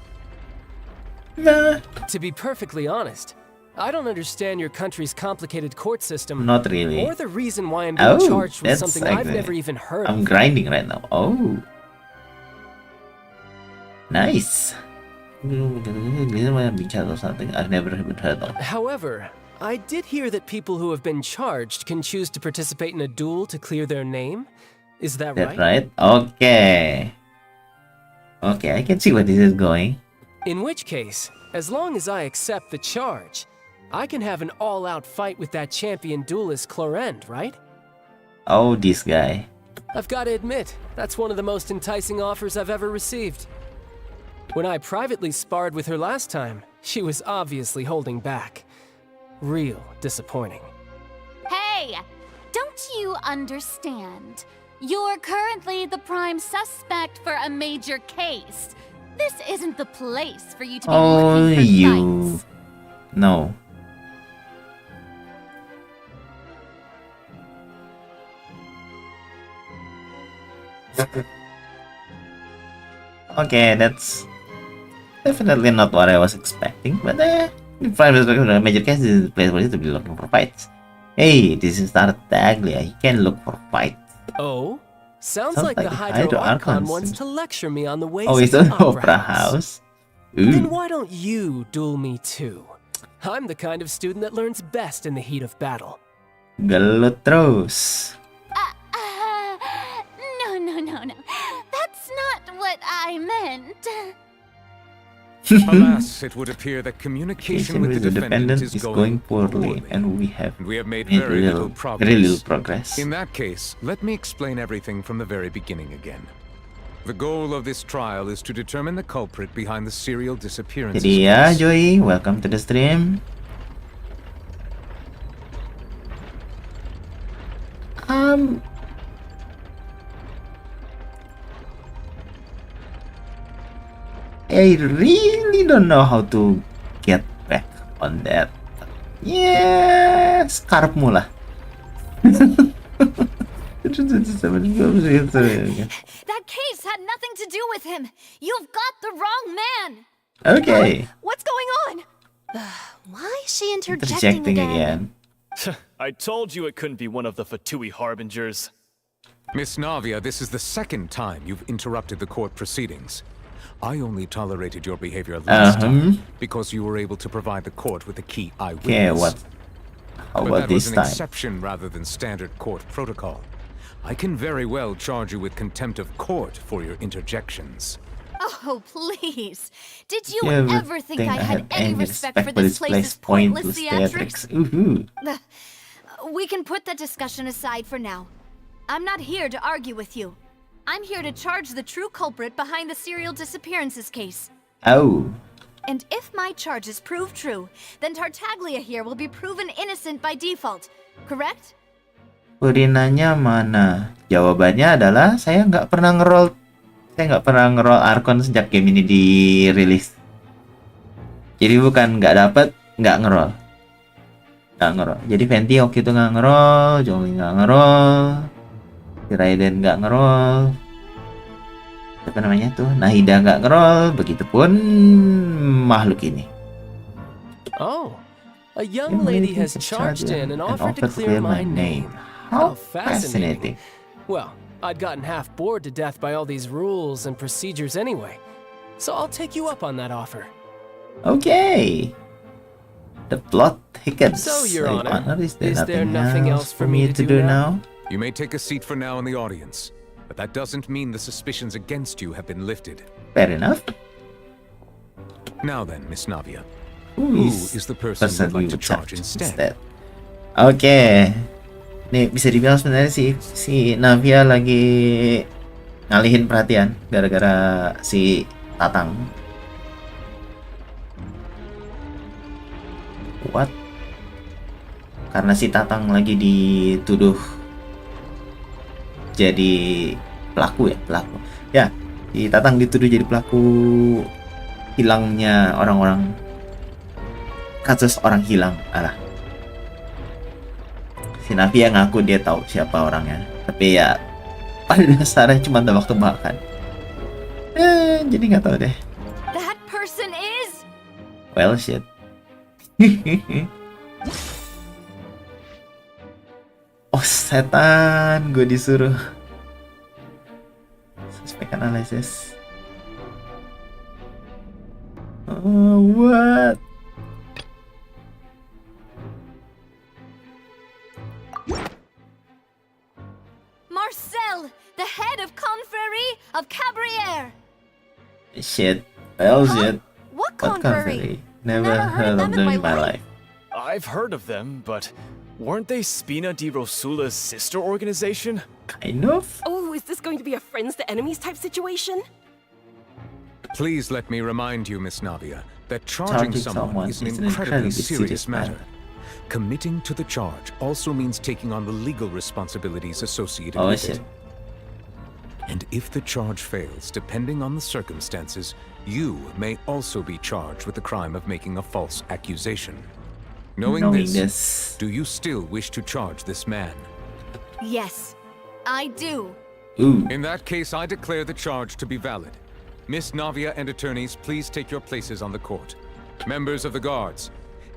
Nah, To be perfectly honest, I don't understand your country's complicated court system. not really. Or the reason why I'm being charged with that's something I've actually- never even heard I'm of. grinding right now. Oh. Nice. Something I've never even heard of. However, I did hear that people who have been charged can choose to participate in a duel to clear their name. Is that That right? right? Okay. Okay, I can see where this is going. In which case, as long as I accept the charge, I can have an all-out fight with that champion duelist Clorend, right? Oh, this guy. I've got to admit, that's one of the most enticing offers I've ever received. When I privately sparred with her last time, she was obviously holding back. Real disappointing. Hey! Don't you understand? You're currently the prime suspect for a major case. This isn't the place for you to be Oh, looking for you. fights. No. Okay, that's definitely not what I was expecting, but if I was looking at a major case, this is the place for you to be looking for fights. Hey, this is Tartaglia. He can look for fights. Oh? Sounds Sounds like like the the Hydro Archon Archons. wants to lecture me on the ways Oh, of it's the an opera house. Then Ooh. why don't you duel me too? I'm the kind of student that learns best in the heat of battle. Galutros. No. That's not what I meant. Alas, it would appear that communication with the defendant is going poorly, and we have We have made made very little progress. very little progress. In that case, let me explain everything from the very beginning again. The goal of this trial is to determine the culprit behind the serial disappearances Jadi ya, case. Joey, welcome to the stream. I really don't know how to get back on that. Yeah, scarfmu lah. That case had nothing to do with him. You've got the wrong man. Okay, What's going on? Why is she interjecting interjecting again? again. I told you it couldn't be one of the Fatui harbingers. Miss Navia, this is the second time you've interrupted the court proceedings. I only tolerated your behavior last time because you were able to provide the court with a key eyewitness. Okay, what? How But about that was this an time? exception rather than standard court protocol. I can very well charge you with contempt of court for your interjections. Oh, please. Did you You ever think I had any respect for this place's pointless theatrics? We can put that discussion aside for now. I'm not here to argue with you. I'm here to charge the true culprit behind the serial disappearances case. Oh. And if my charges prove true, then Tartaglia here will be proven innocent by default, correct? Purinanya mana? Jawabannya adalah saya nggak pernah ngeroll Arkon sejak game ini dirilis. Jadi bukan nggak dapet, nggak ngeroll. Jadi Venti waktu itu nggak ngeroll, Zhongli nggak ngeroll, si Raiden nggak ngeroll, apa namanya tuh, Nahida nggak ngeroll, begitupun makhluk ini. Oh, a young lady has charged in and offered to clear my name. How fascinating. Well, I'd gotten half bored to death by all these rules and procedures anyway, so I'll take you up on that offer. Okay. The plot thickens. So, Your Honor, is there nothing else for me to to do do now? You may take a seat for now in the audience, but that doesn't mean the suspicions against you have been lifted. Fair enough. Now then, Miss Navia, Who is the person you'd like to charge instead? Oke. Nih bisa dibilang sebenarnya si Navia lagi ngalihin perhatian gara-gara si Tatang. What? Karena si Tatang lagi dituduh jadi pelaku. Ya, si Tatang dituduh jadi pelaku hilangnya orang-orang, kasus orang hilang. Si Navia ngaku dia tahu siapa orangnya, tapi ya pada dasarnya cuma tebak-tebakan. Jadi nggak tahu deh. That person is... Well, shit. Oh, setan, gue disuruh suspect analysis. Oh, what? Marcel, the head of Confrérie of Cabrières. Shit. Well, shit. What What confrérie? Never heard of them in my life. I've heard of them, but weren't they Spina di Rosula's sister organization? Kind of? Oh, is this going to be a friends to enemies type situation? Please let me remind you, Miss Navia, that charging someone is an incredibly serious matter. Committing to the charge also means taking on the legal responsibilities associated with it. And if the charge fails, depending on the circumstances, you may also be charged with the crime of making a false accusation. Knowing this, do you still wish to charge this man? Yes, I do. In that case, I declare the charge to be valid. Miss Navia and attorneys, please take your places on the court. Members of the guards,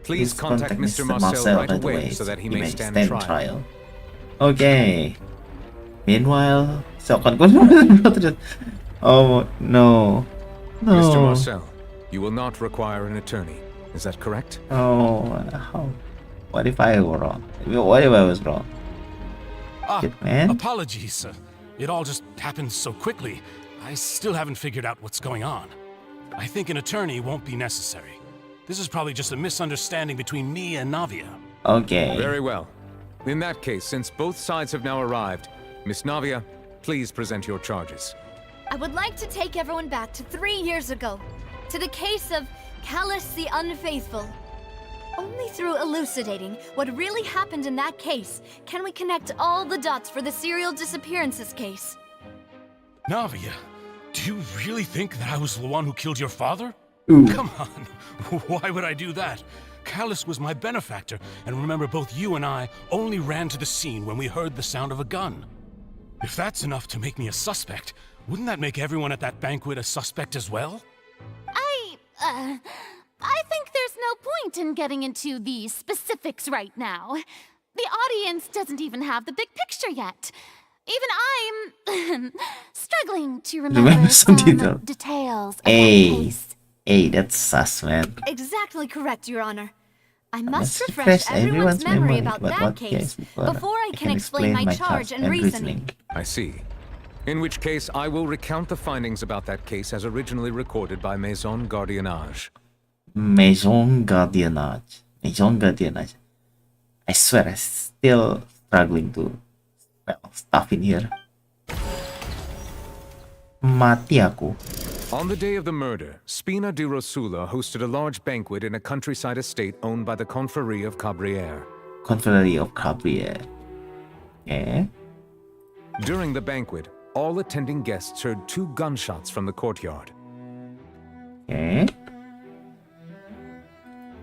please contact Mr. Marcel right away so that he may stand trial. Okay. Meanwhile, oh no. Mr. Marcel, you will not require an attorney. Is that correct? Oh, how? What if I were wrong? What if I was wrong? Man? Apologies. It all just happened so quickly. I still haven't figured out what's going on. I think an attorney won't be necessary. This is probably just a misunderstanding between me and Navia. Okay. Very well. In that case, since both sides have now arrived, Miss Navia, please present your charges. I would like to take everyone back to 3 years ago, to the case of Callus the Unfaithful. Only through elucidating what really happened in that case can we connect all the dots for the serial disappearances case. Navia, do you really think that I was the one who killed your father? Come on, why would I do that? Callus was my benefactor, and remember both you and I only ran to the scene when we heard the sound of a gun. If that's enough to make me a suspect, wouldn't that make everyone at that banquet a suspect as well? I think there's no point in getting into the specifics right now. The audience doesn't even have the big picture yet. Even I'm struggling to remember some details of that case. Hey, that's sus, man. Exactly correct, Your Honor. I must refresh everyone's memory about that case before I can explain my charge and reasoning. I see. In which case, I will recount the findings about that case as originally recorded by Maison Gardiennage. Maison Gardiennage. Maison Gardiennage. I swear, I'm still struggling to spell stuff in here. Mati aku. On the day of the murder, Spina di Rosula hosted a large banquet in a countryside estate owned by the Confrérie of Cabrières. Confrérie of Cabrières. Okay. During the banquet, all attending guests heard 2 gunshots from the courtyard. Okay.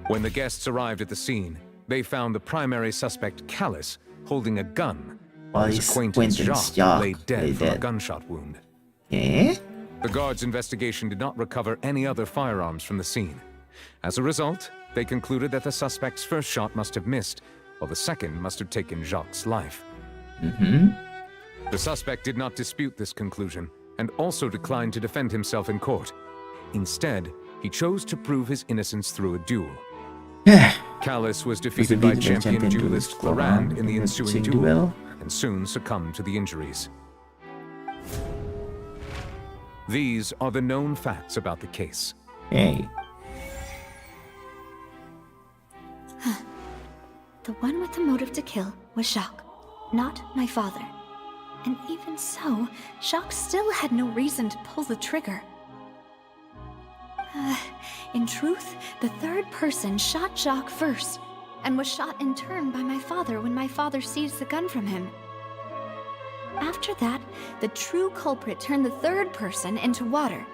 When the guests arrived at the scene, they found the primary suspect, Callus, holding a gun, while his acquaintance Jacques lay dead from a gunshot wound. Okay. The guards' investigation did not recover any other firearms from the scene. As a result, they concluded that the suspect's first shot must have missed, while the second must have taken Jacques' life. The suspect did not dispute this conclusion, and also declined to defend himself in court. Instead, he chose to prove his innocence through a duel. Callus was defeated by champion duelist Florand in the ensuing duel, and soon succumbed to the injuries. These are the known facts about the case. Hey. The one with the motive to kill was Jacques, not my father. And even so, Jacques still had no reason to pull the trigger. In truth, the third person shot Jacques first, and was shot in turn by my father when my father seized the gun from him. After that, the true culprit turned the third person into water,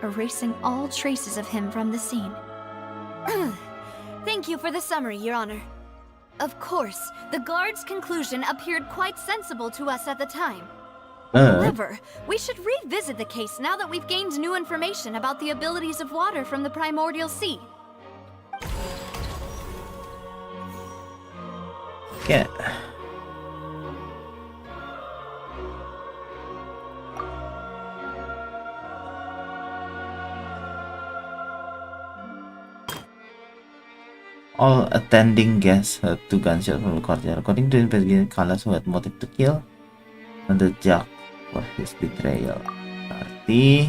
erasing all traces of him from the scene. Thank you for the summary, Your Honor. Of course, the guard's conclusion appeared quite sensible to us at the time. However, we should revisit the case now that we've gained new information about the abilities of water from the primordial sea. Yeah. All attending guests heard 2 gunshots from the courtyard. According to the investigation, Callus who had motive to kill, and the Jacques for his betrayal. Berarti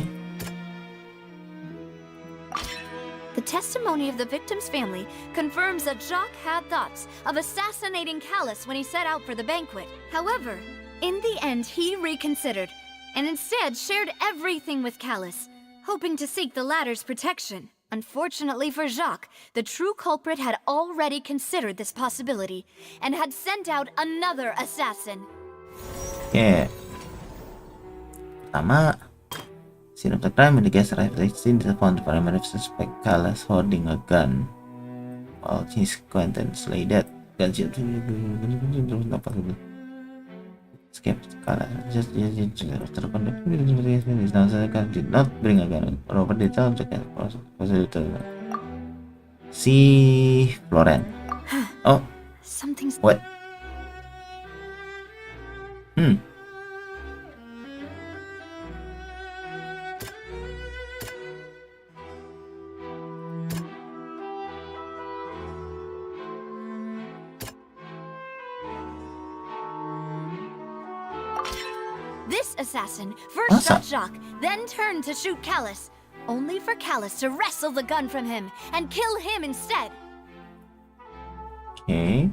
the testimony of the victim's family confirms that Jacques had thoughts of assassinating Callus when he set out for the banquet. However, in the end, he reconsidered, and instead shared everything with Callus, hoping to seek the latter's protection. Unfortunately for Jacques, the true culprit had already considered this possibility, and had sent out another assassin. yeah. Pertama, scene of the crime when the guest arrived at the scene, they found the primary suspect Callus holding a gun, while his acquaintance lay dead. Gunshot. Escape Callus. Just after conduct is now did not bring a gun. Robert did not see Florent. Oh, Something's... what? This assassin first shot Jacques, then turned to shoot Callus, only for Callus to wrestle the gun from him and kill him instead. Okay.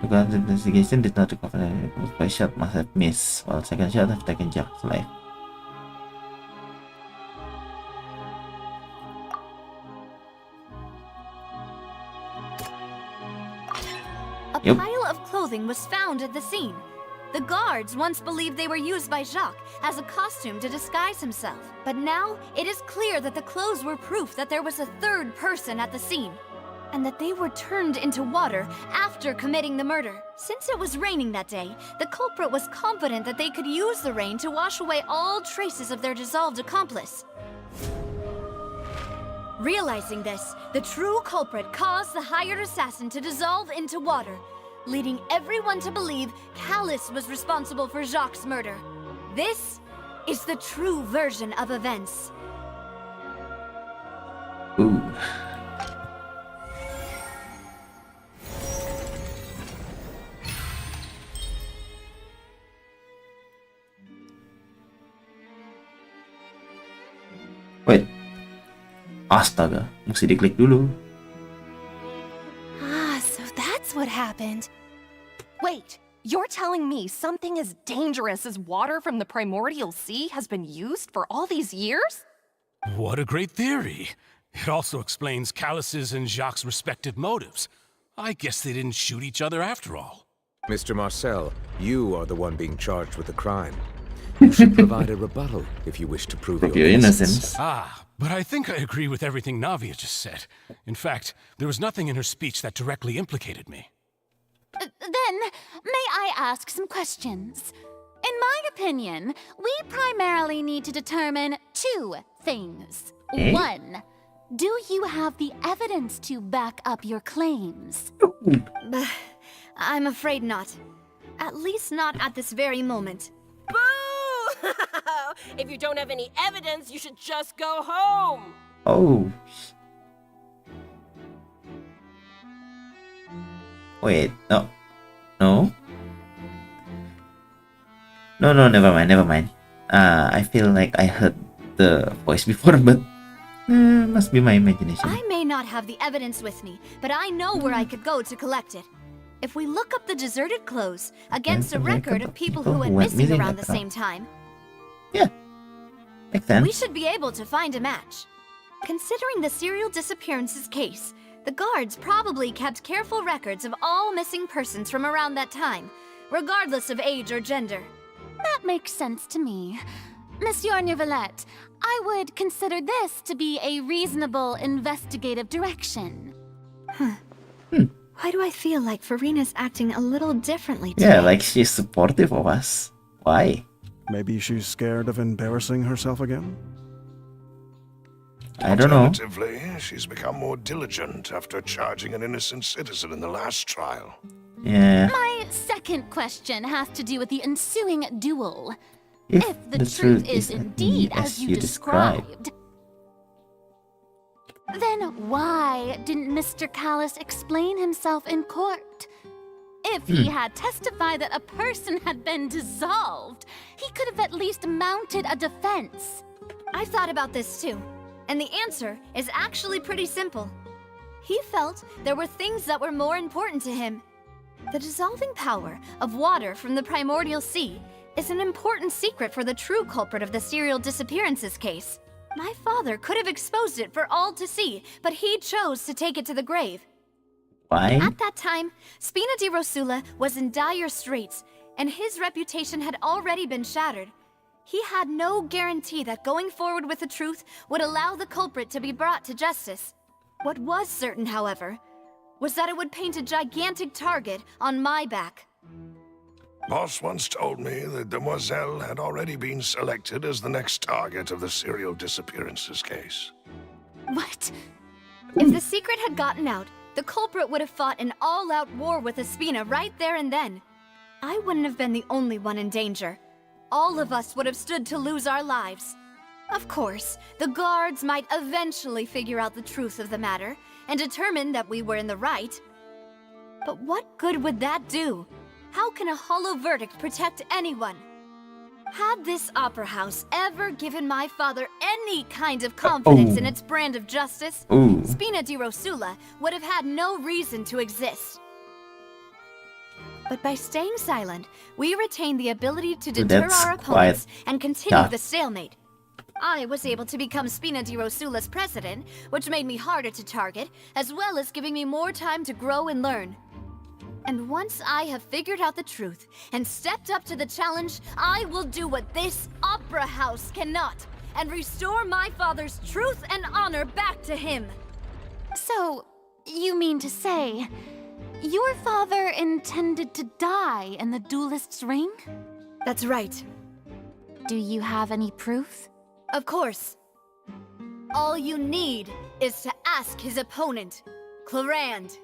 The gun's investigation did not recover any. The first shot must have missed, while the second shot have taken Jacques' life. A pile of clothing was found at the scene. The guards once believed they were used by Jacques as a costume to disguise himself. But now, it is clear that the clothes were proof that there was a third person at the scene, and that they were turned into water after committing the murder. Since it was raining that day, the culprit was confident that they could use the rain to wash away all traces of their dissolved accomplice. Realizing this, the true culprit caused the hired assassin to dissolve into water, leading everyone to believe Callus was responsible for Jacques' murder. This is the true version of events. Ooh. Wait. Astaga, mesti diklik dulu. Ah, so that's what happened. Wait, you're telling me something as dangerous as water from the primordial sea has been used for all these years? What a great theory. It also explains Callus's and Jacques' respective motives. I guess they didn't shoot each other after all. Mr. Marcel, you are the one being charged with the crime. You should provide a rebuttal if you wish to prove your innocence. Ah, but I think I agree with everything Navia just said. In fact, there was nothing in her speech that directly implicated me. Then, may I ask some questions? In my opinion, we primarily need to determine two things. Eh? One, do you have the evidence to back up your claims? I'm afraid not. At least not at this very moment. Boo! If you don't have any evidence, you should just go home. Oh. Wait, no. No? No, never mind. I feel like I heard the voice before, but must be my imagination. I may not have the evidence with me, but I know where I could go to collect it. If we look up the deserted clothes against a record of people who went missing around the same time, makes sense. we should be able to find a match. Considering the serial disappearances case, the guards probably kept careful records of all missing persons from around that time, regardless of age or gender. That makes sense to me. Monsieur Neuvillette, I would consider this to be a reasonable investigative direction. Why do I feel like Farina's acting a little differently today? Yeah, like she's supportive of us. Why? Maybe she's scared of embarrassing herself again? I don't know. Alternatively, she's become more diligent after charging an innocent citizen in the last trial. Yeah. My second question has to do with the ensuing duel. If the truth is indeed as you described, then why didn't Mr. Callus explain himself in court? If he had testified that a person had been dissolved, he could have at least mounted a defense. I've thought about this too, and the answer is actually pretty simple. He felt there were things that were more important to him. The dissolving power of water from the primordial sea is an important secret for the true culprit of the serial disappearances case. My father could have exposed it for all to see, but he chose to take it to the grave. Why? At that time, Spina di Rosula was in dire straits, and his reputation had already been shattered. He had no guarantee that going forward with the truth would allow the culprit to be brought to justice. What was certain, however, was that it would paint a gigantic target on my back. Boss once told me that Demoiselle had already been selected as the next target of the serial disappearances case. What? If the secret had gotten out, the culprit would have fought an all-out war with Espina right there and then. I wouldn't have been the only one in danger. All of us would have stood to lose our lives. Of course, the guards might eventually figure out the truth of the matter and determine that we were in the right. But what good would that do? How can a hollow verdict protect anyone? Had this opera house ever given my father any kind of confidence in its brand of justice, Spina di Rosula would have had no reason to exist. But by staying silent, we retain the ability to deter our opponents and continue the stalemate. I was able to become Spina di Rosula's president, which made me harder to target, as well as giving me more time to grow and learn. And once I have figured out the truth and stepped up to the challenge, I will do what this opera house cannot, and restore my father's truth and honor back to him. So, you mean to say, your father intended to die in the duelist's ring? That's right. Do you have any proof? Of course. All you need is to ask his opponent, Clarand.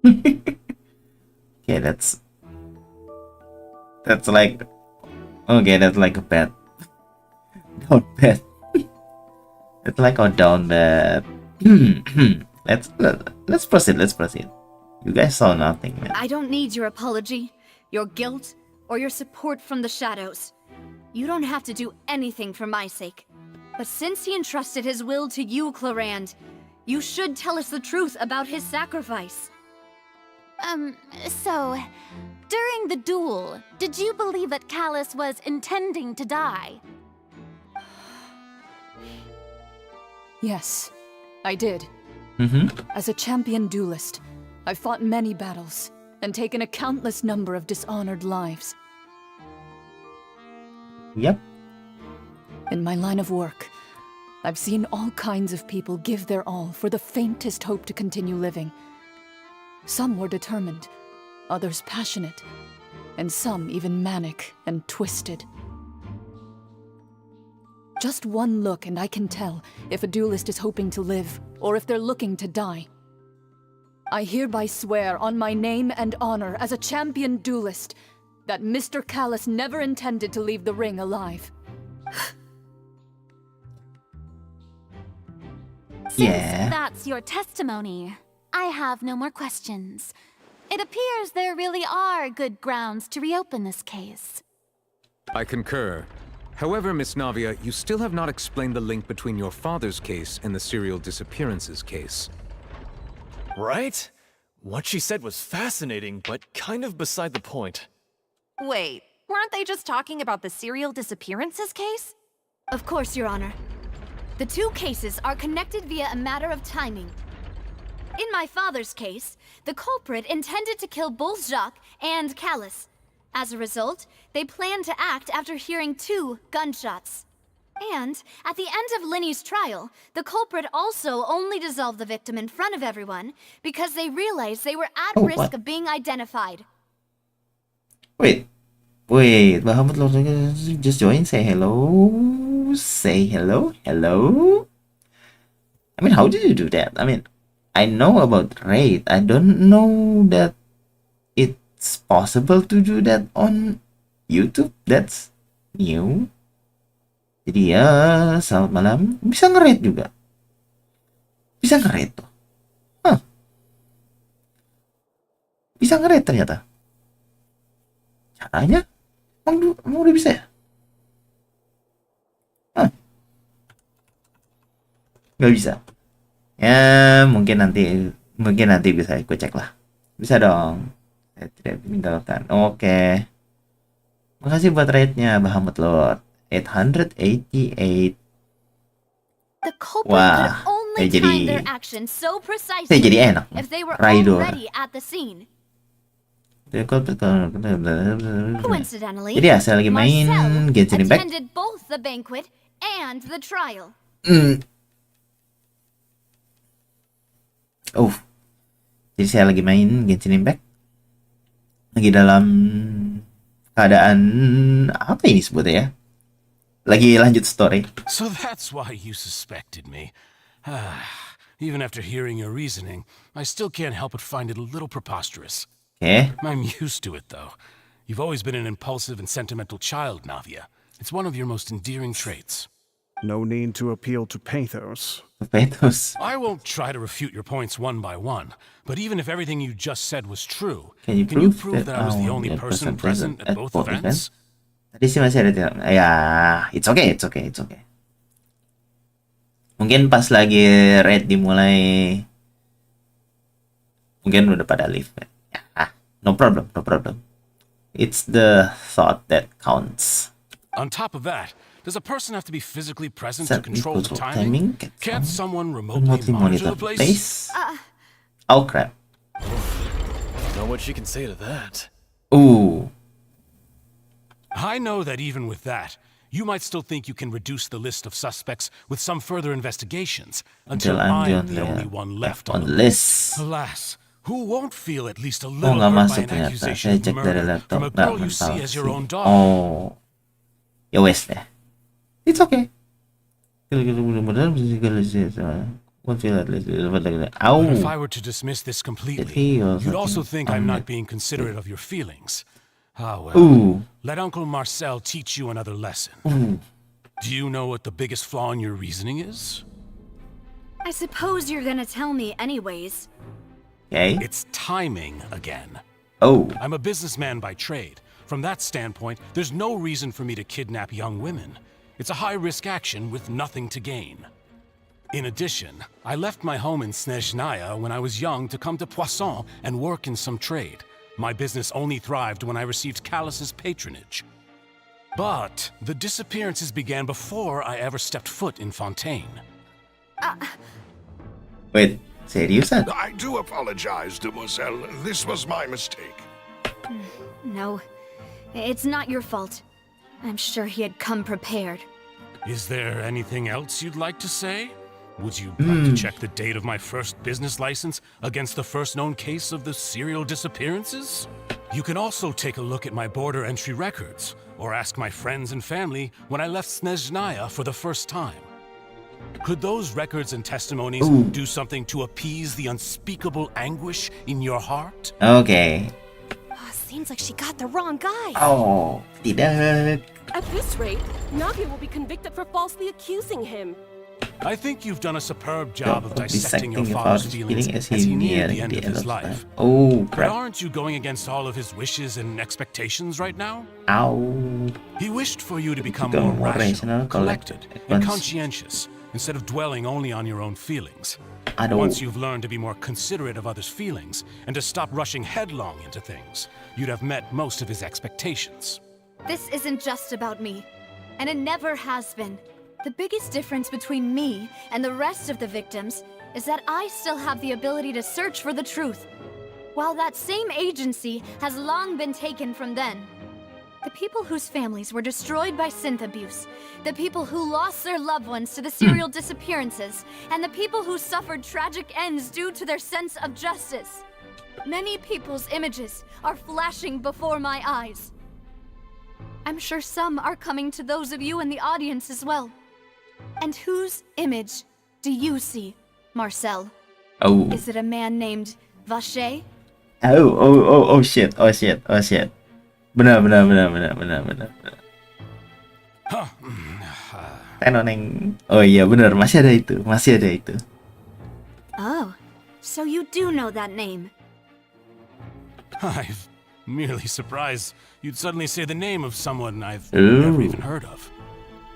Okay, that's like, okay, that's like a bet. Down bet. It's like a down bet. Let's proceed. Let's proceed. You guys saw nothing, man. I don't need your apology, your guilt, or your support from the shadows. You don't have to do anything for my sake. But since he entrusted his will to you, Clarand, you should tell us the truth about his sacrifice. So, during the duel, did you believe that Callus was intending to die? Yes, I did. Mm-hmm. As a champion duelist, I've fought many battles and taken a countless number of dishonored lives. Yep. In my line of work, I've seen all kinds of people give their all for the faintest hope to continue living. Some were determined, others passionate, and some even manic and twisted. Just one look and I can tell if a duelist is hoping to live or if they're looking to die. I hereby swear on my name and honor as a champion duelist that Mr. Callus never intended to leave the ring alive. Yeah. Since that's your testimony, I have no more questions. It appears there really are good grounds to reopen this case. I concur. However, Miss Navia, you still have not explained the link between your father's case and the serial disappearances case. Right? What she said was fascinating, but kind of beside the point. Wait, weren't they just talking about the serial disappearances case? Of course, Your Honor. The two cases are connected via a matter of timing. In my father's case, the culprit intended to kill both Jacques and Callus. As a result, they planned to act after hearing 2 gunshots. And, at the end of Linny's trial, the culprit also only dissolved the victim in front of everyone because they realized they were at risk of being identified. Wait, Bahamut just join, say hello. Say hello, hello. I mean, how did you do that? I mean, I know about raid. I don't know that it's possible to do that on YouTube. That's new. Jadi ya, selamat malam. Bisa nge-raid juga. Bisa nge-raid tuh. Hah. Bisa nge-raid ternyata. Caranya? Emang udah bisa ya? Hah. Gak bisa. Ya, mungkin nanti bisa ikut cek lah. Bisa dong. Saya tidak meninggalkan. Oke. Makasih buat raidnya, Bahamut Lord. 888. The culprit could only time their actions so precisely jadi enak. if they were Raidor. already at the scene. Coincidentally, Coincidentally, jadi ya, saya lagi main Marcel Genshin Impact. attended both the banquet and the trial. Oh, jadi saya lagi main Genshin Impact. Lagi dalam keadaan apa ini sebutnya ya? Lagi lanjut story. So that's why you suspected me. Even after hearing your reasoning, I still can't help but find it a little preposterous. Okay. I'm used to it, though. You've always been an impulsive and sentimental child, Navia. It's one of your most endearing traits. No need to appeal to pathos. Pathos. I won't try to refute your points one by one, but even if everything you just said was true, can you prove that I was the only person present at both events? Tadi sih masih ada ya, it's okay. Mungkin pas lagi raid dimulai, mungkin udah pada leave. Ya, no problem. It's the thought that counts. On top of that, does a person have to be physically present to control the timing? Can't someone remotely monitor the place? Oh crap. Know what she can say to that. Ooh. I know that even with that, you might still think you can reduce the list of suspects with some further investigations until I'm the only one left on the list. Alas, who won't feel at least a little hurt by an accusation of murder from a girl you see as your own daughter? Oh, ya wes deh. It's okay. Won't feel at least. But if I Ow! were to dismiss this completely, feels you'd like also an think I'm not unmet being considerate of your feelings. Ah, well. Ooh. Let Uncle Marcel teach you another lesson. Ooh. Do you know what the biggest flaw in your reasoning is? I suppose you're gonna tell me anyways. Okay. It's timing again. Oh. I'm a businessman by trade. From that standpoint, there's no reason for me to kidnap young women. It's a high-risk action with nothing to gain. In addition, I left my home in Snezhnaya when I was young to come to Poisson and work in some trade. My business only thrived when I received Callus's patronage. But the disappearances began before I ever stepped foot in Fontaine. Wait, seriusan? I do apologize, demoiselle. This was my mistake. No, it's not your fault. I'm sure he had come prepared. Is there anything else you'd like to say? Would you like to check the date of my first business license against the first known case of the serial disappearances? You can also take a look at my border entry records, or ask my friends and family when I left Snezhnaya for the first time. Could those records and testimonies do something to appease the unspeakable anguish in your heart? Okay. Seems like she got the wrong guy. Oh, tidak. At this rate, Navia will be convicted for falsely accusing him. I think you've done a superb job of Dissecting dissecting your your father's father's feelings feeling as he neared the end of his life. Oh, But crap. aren't you going against all of his wishes and expectations right now? Ow. He wished for you to become Become more more rational, rational, collected, collected, and advanced. conscientious, instead of dwelling only on your own feelings. Aduh. Once you've learned to be more considerate of others' feelings and to stop rushing headlong into things, you'd have met most of his expectations. This isn't just about me, and it never has been. The biggest difference between me and the rest of the victims is that I still have the ability to search for the truth, while that same agency has long been taken from them. The people whose families were destroyed by synth abuse, the people who lost their loved ones to the serial disappearances, and the people who suffered tragic ends due to their sense of justice. Many people's images are flashing before my eyes. I'm sure some are coming to those of you in the audience as well. And whose image do you see, Marcel? Oh. Is it a man named Vache? Oh shit. Benar. Tenoneng. Oh iya benar, masih ada itu. Oh, so you do know that name. I'm merely surprised you'd suddenly say the name of someone I've Ooh. never even heard of.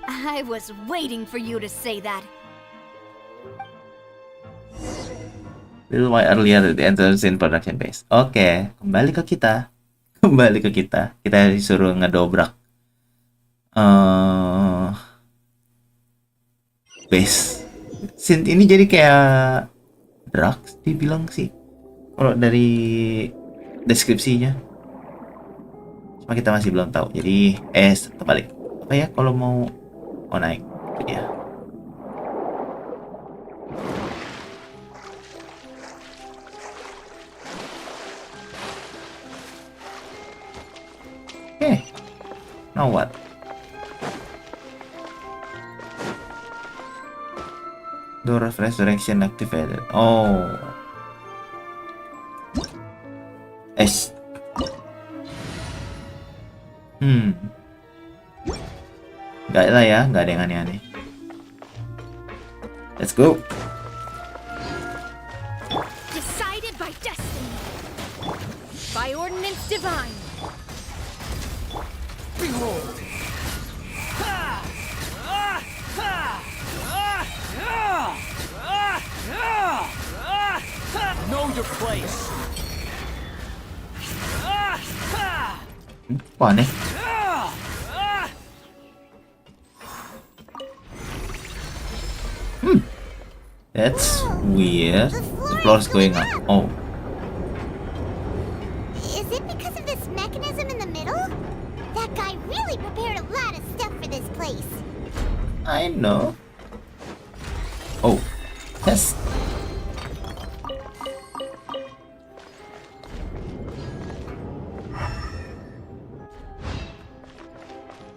I was waiting for you to say that. Little while earlier the entrance in production base. Oke, kembali ke kita. Kita disuruh ngedobrak base. Synth ini jadi kayak drugs dibilang sih. Kalau dari deskripsinya. Cuma kita masih belum tahu. Jadi terbalik. Apa ya kalau mau naik? Ya. Okay. Now what? Door of resurrection activated. Oh. Enggak lah ya, nggak ada yang aneh-aneh. Let's go. Decided by destiny. By ordinance divine. Behold! Know your place. Kok aneh? That's weird. The floor's going up. Oh. Is it because of this mechanism in the middle? That guy really prepared a lot of stuff for this place. I know. Oh. Yes.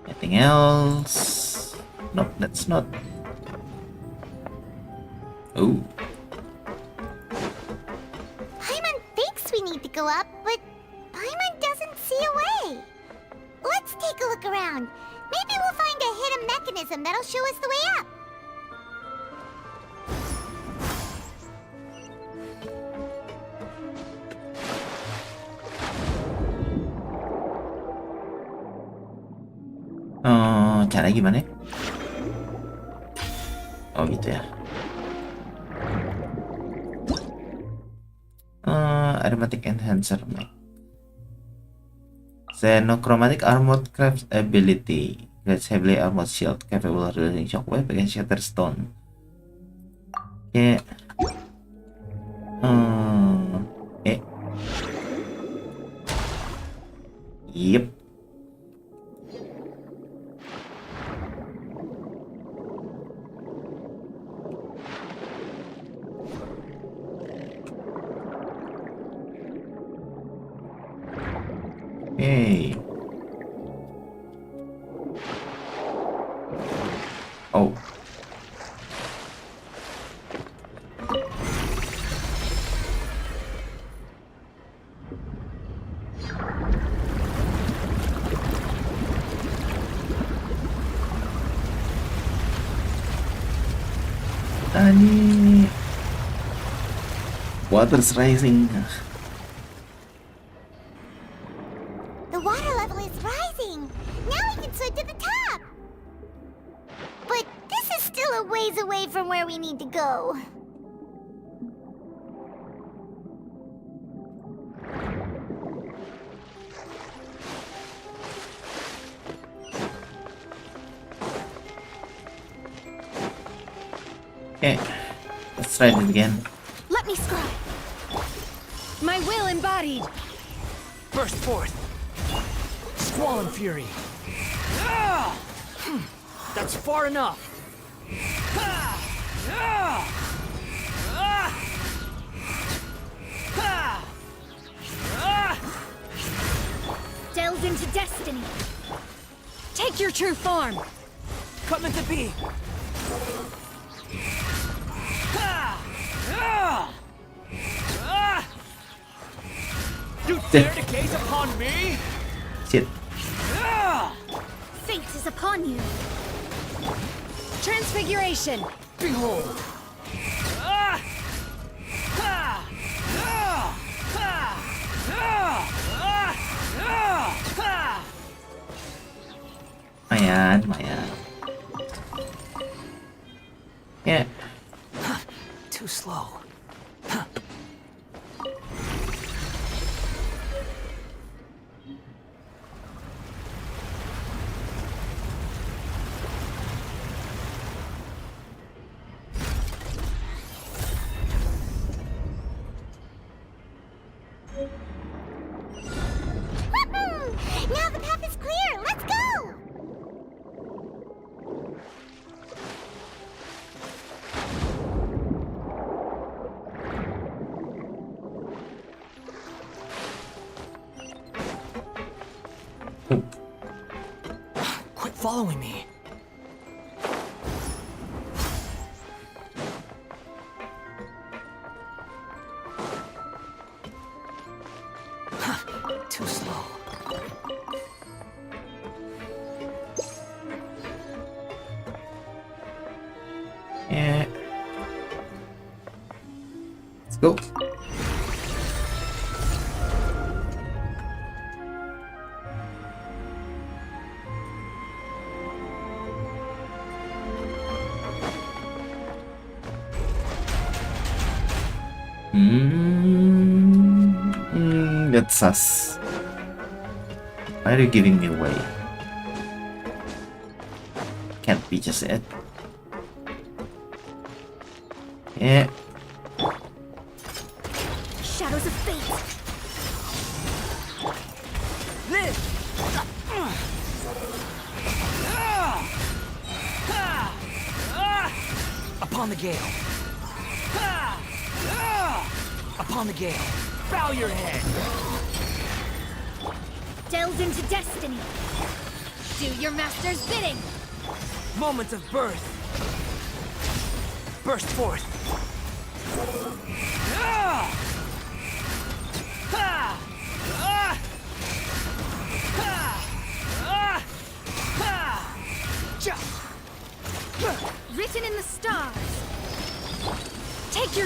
Anything else? Nope, that's not. Oh. to go up, but Paimon doesn't see a way. Let's take a look around. Maybe we'll find a hidden mechanism that'll show us the way up. Caranya gimana ya? Oh gitu ya. Aromatic enhancer mech. Xenochromatic armored craft ability. Grants heavily armored shield capable of releasing shockwave against shatter stone. Oke. Yep. Hey. Oh. Tani. Water's rising. The water level is rising. Now we can swim to the top. But this is still a ways away from where we need to go. Okay, let's try it again. Let me scribe. My will embodied. Burst forth. Squall and fury. Ah! That's far enough. Ah! Ah! Ah! Ah! Ah! Delve into destiny. Take your true form. Come into being. Ah! Ah! Ah! You dare to gaze upon me? Shit. Ah! Fate is upon you. Transfiguration. Behold. Ah! Ah! Ah! Ah! Ah! Ah! Ah! Lumayan. Yeah. Too slow. Now the path is clear. Let's go. Quit following me. Too slow. Yeah. Let's go. That's sus. Why are you giving me away? Can't be just it. Yeah. Shadows of fate. Live! Upon the gale. Upon the gale. Bow your head. Delve into destiny. Do your master's bidding. Moment of birth. Burst forth. Ah! Ah!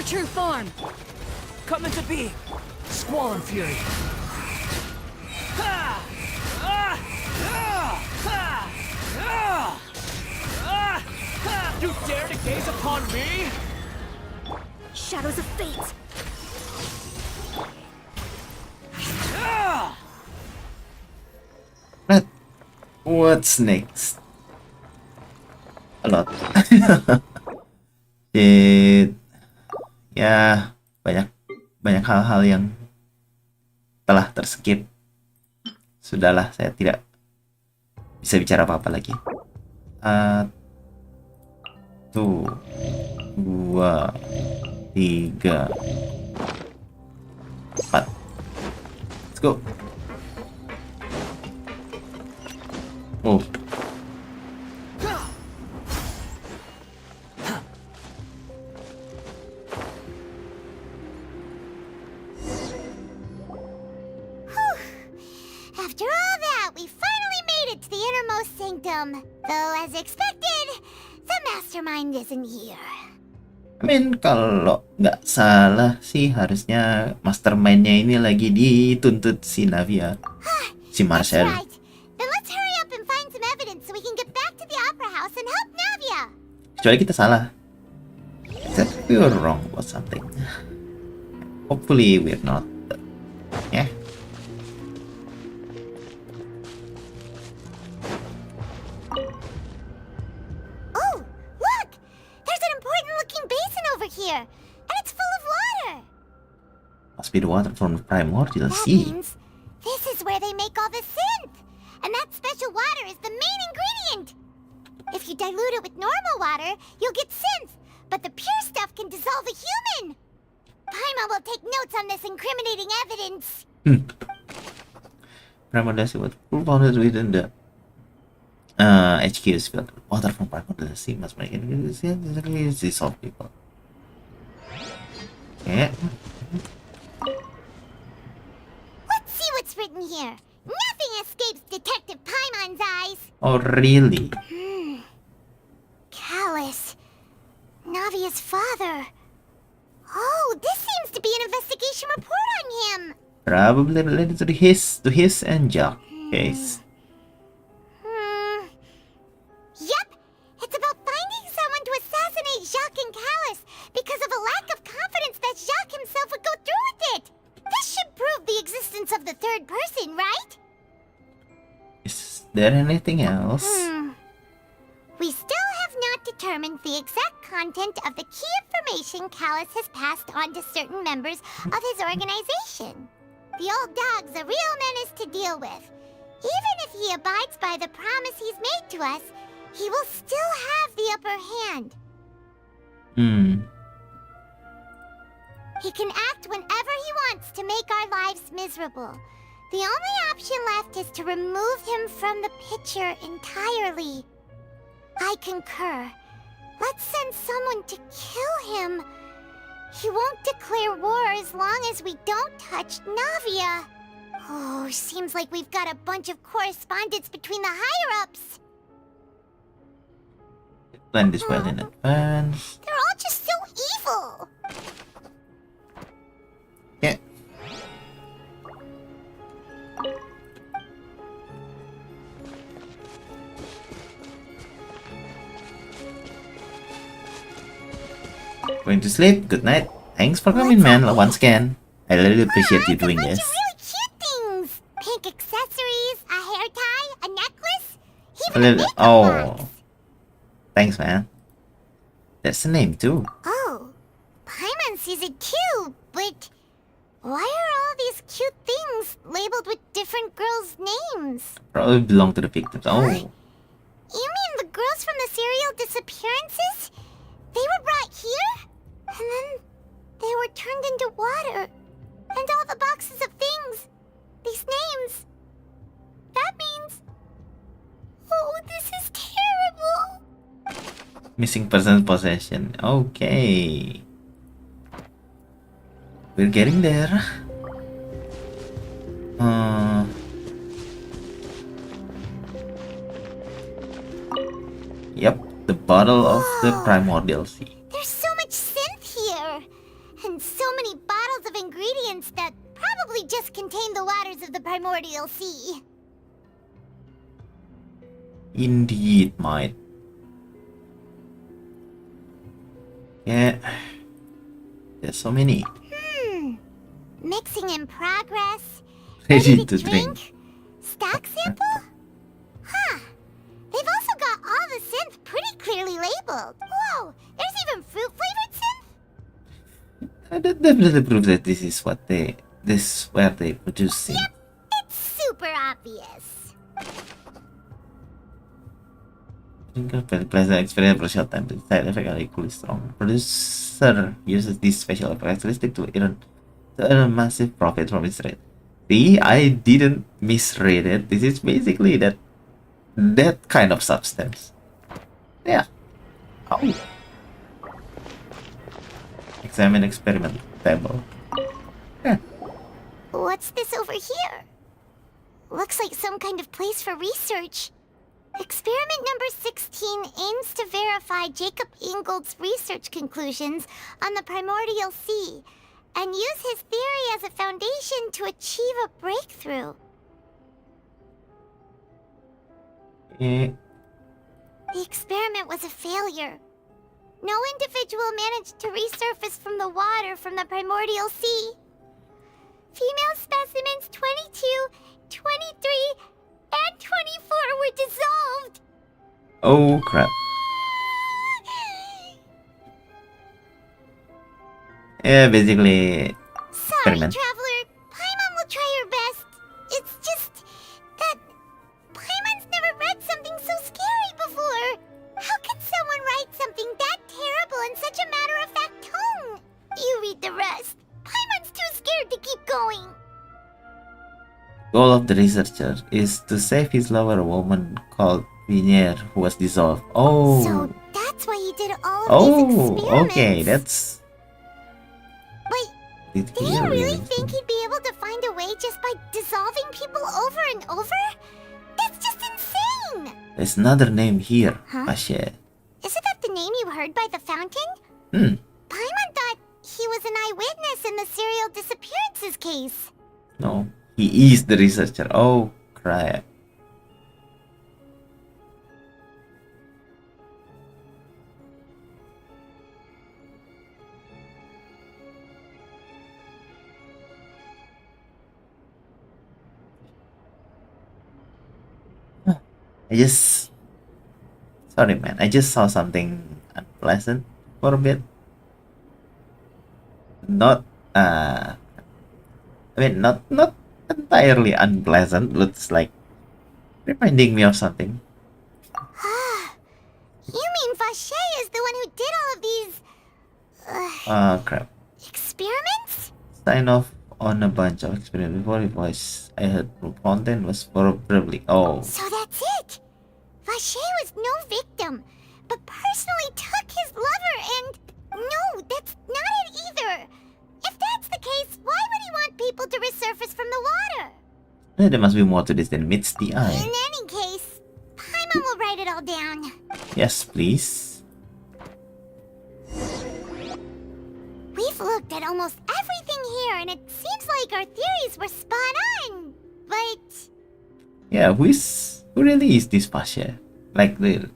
true form. Come into being. Squall and fury. You dare to gaze upon me? Shadows of fate. What's next? A lot. Shit. Ya, banyak hal-hal yang telah terskip. Sudahlah, saya tidak bisa bicara apa-apa lagi. 1, 2, 3, 4. Let's go. Oh. After all that, we finally made it to the innermost sanctum. Though, as expected, the mastermind isn't here. I mean, kalau nggak salah sih harusnya mastermind-nya ini lagi dituntut si Navia, si Marcel. Right. Then let's hurry up and find some evidence so we can get back to the opera house and help Navia. Kecuali kita salah. Except we were wrong about something. Hopefully we're not. Yeah. Oh, look! There's an important-looking basin over here, and it's full of water. Must be the water from the primordial That sea. means this is where they make all the synth, and that special water is the main ingredient. If you dilute it with normal water, you'll get synth, but the pure stuff can dissolve a human. Paimon will take notes on this incriminating evidence. Primordial sea was founded within the HQ is filled. Water from primordial sea must make it dissolve people. Yeah. Let's see what's written here. Nothing escapes Detective Paimon's eyes. Oh really? Callus. Navia's father. Oh, this seems to be an investigation report on him. Probably related to his and Jack case. Yep, it's about finding someone to assassinate Jacques and Callus because of a lack of confidence that Jacques himself would go through with it. This should prove the existence of the third person, right? Is there anything else? We still have not determined the exact content of the key information Callus has passed on to certain members of his organization. The old dog's a real menace to deal with. Even if he abides by the promise he's made to us, he will still have the upper hand. He can act whenever he wants to make our lives miserable. The only option left is to remove him from the picture entirely. I concur. Let's send someone to kill him. He won't declare war as long as we don't touch Navia. Oh, seems like we've got a bunch of correspondence between the higher-ups. Plan this well in advance. They're all just so evil. Yeah. Going to sleep. Good night. Thanks for coming, man. Once again, I really appreciate you doing this. Really cute things. Pink accessories, a hair tie, a necklace, A little. Oh, thanks, man. That's the name too. Oh, Paimon sees it too, but why are all these cute things labeled with different girls' names? Probably belong to the victims. Oh, You mean the girls from the serial disappearances? They were brought here? And then they were turned into water. And all the boxes of things. These names. That means... Oh, this is terrible. missing person possession. Okay, we're getting there. Yep, the bottle of the primordial sea. There's so much synth here. they just contain the waters of the primordial sea. Indeed, might. Yeah. There's so many. Mixing in progress. Ready to drink. Stock sample? Huh. They've also got all the synth pretty clearly labeled. Whoa, there's even fruit-flavored synth? That definitely proves that this is where they produce synth. Yep, it's super obvious. Pleasant experience for a short time, but the side effect are equally strong. Producer uses this special characteristic to earn a massive profit from its trade. See, I didn't misread it. This is basically that kind of substance. Yeah. Oh. Examine experiment table. Yeah. What's this over here? Looks like some kind of place for research. Experiment number 16 aims to verify Jacob Ingold's research conclusions on the primordial sea and use his theory as a foundation to achieve a breakthrough. The experiment was a failure. No individual managed to resurface from the water from the primordial sea. Female specimens 22, 23, and 24 were dissolved. Oh crap. Yeah, basically Sorry, Traveler. Paimon will try her best. It's just that Paimon's never read something so scary before. How can someone write something that terrible in such a matter-of-fact tone? You read the rest. Paimon's too scared to keep going. Goal of the researcher is to save his lover, a woman called Vinier, who was dissolved. Oh. So that's why he did all of these experiments. Okay, that's... Wait, did he really think he'd be able to find a way just by dissolving people over and over? That's just insane! There's another name here, Huh? Ashe. Isn't that the name you heard by the fountain? Paimon thought he was an eyewitness in the serial disappearances case. No, he is the researcher. Oh, crap. Sorry man, I just saw something unpleasant for a bit. Not not entirely unpleasant, but it's like reminding me of something. You mean Vache is the one who did all of these... Crap. experiments? Sign off on a bunch of experiments before it was... I heard Fontaine was probably... Oh. So that's it! Vache was no victim, but personally took his lover and... No, that's not it either! If that's the case, why would he want people to resurface from the water? There must be more to this than meets the eye. In any case, Paimon will write it all down. Yes, please. We've looked at almost everything here, and it seems like our theories were spot on. But... Yeah, who really is this Pasha? Like the...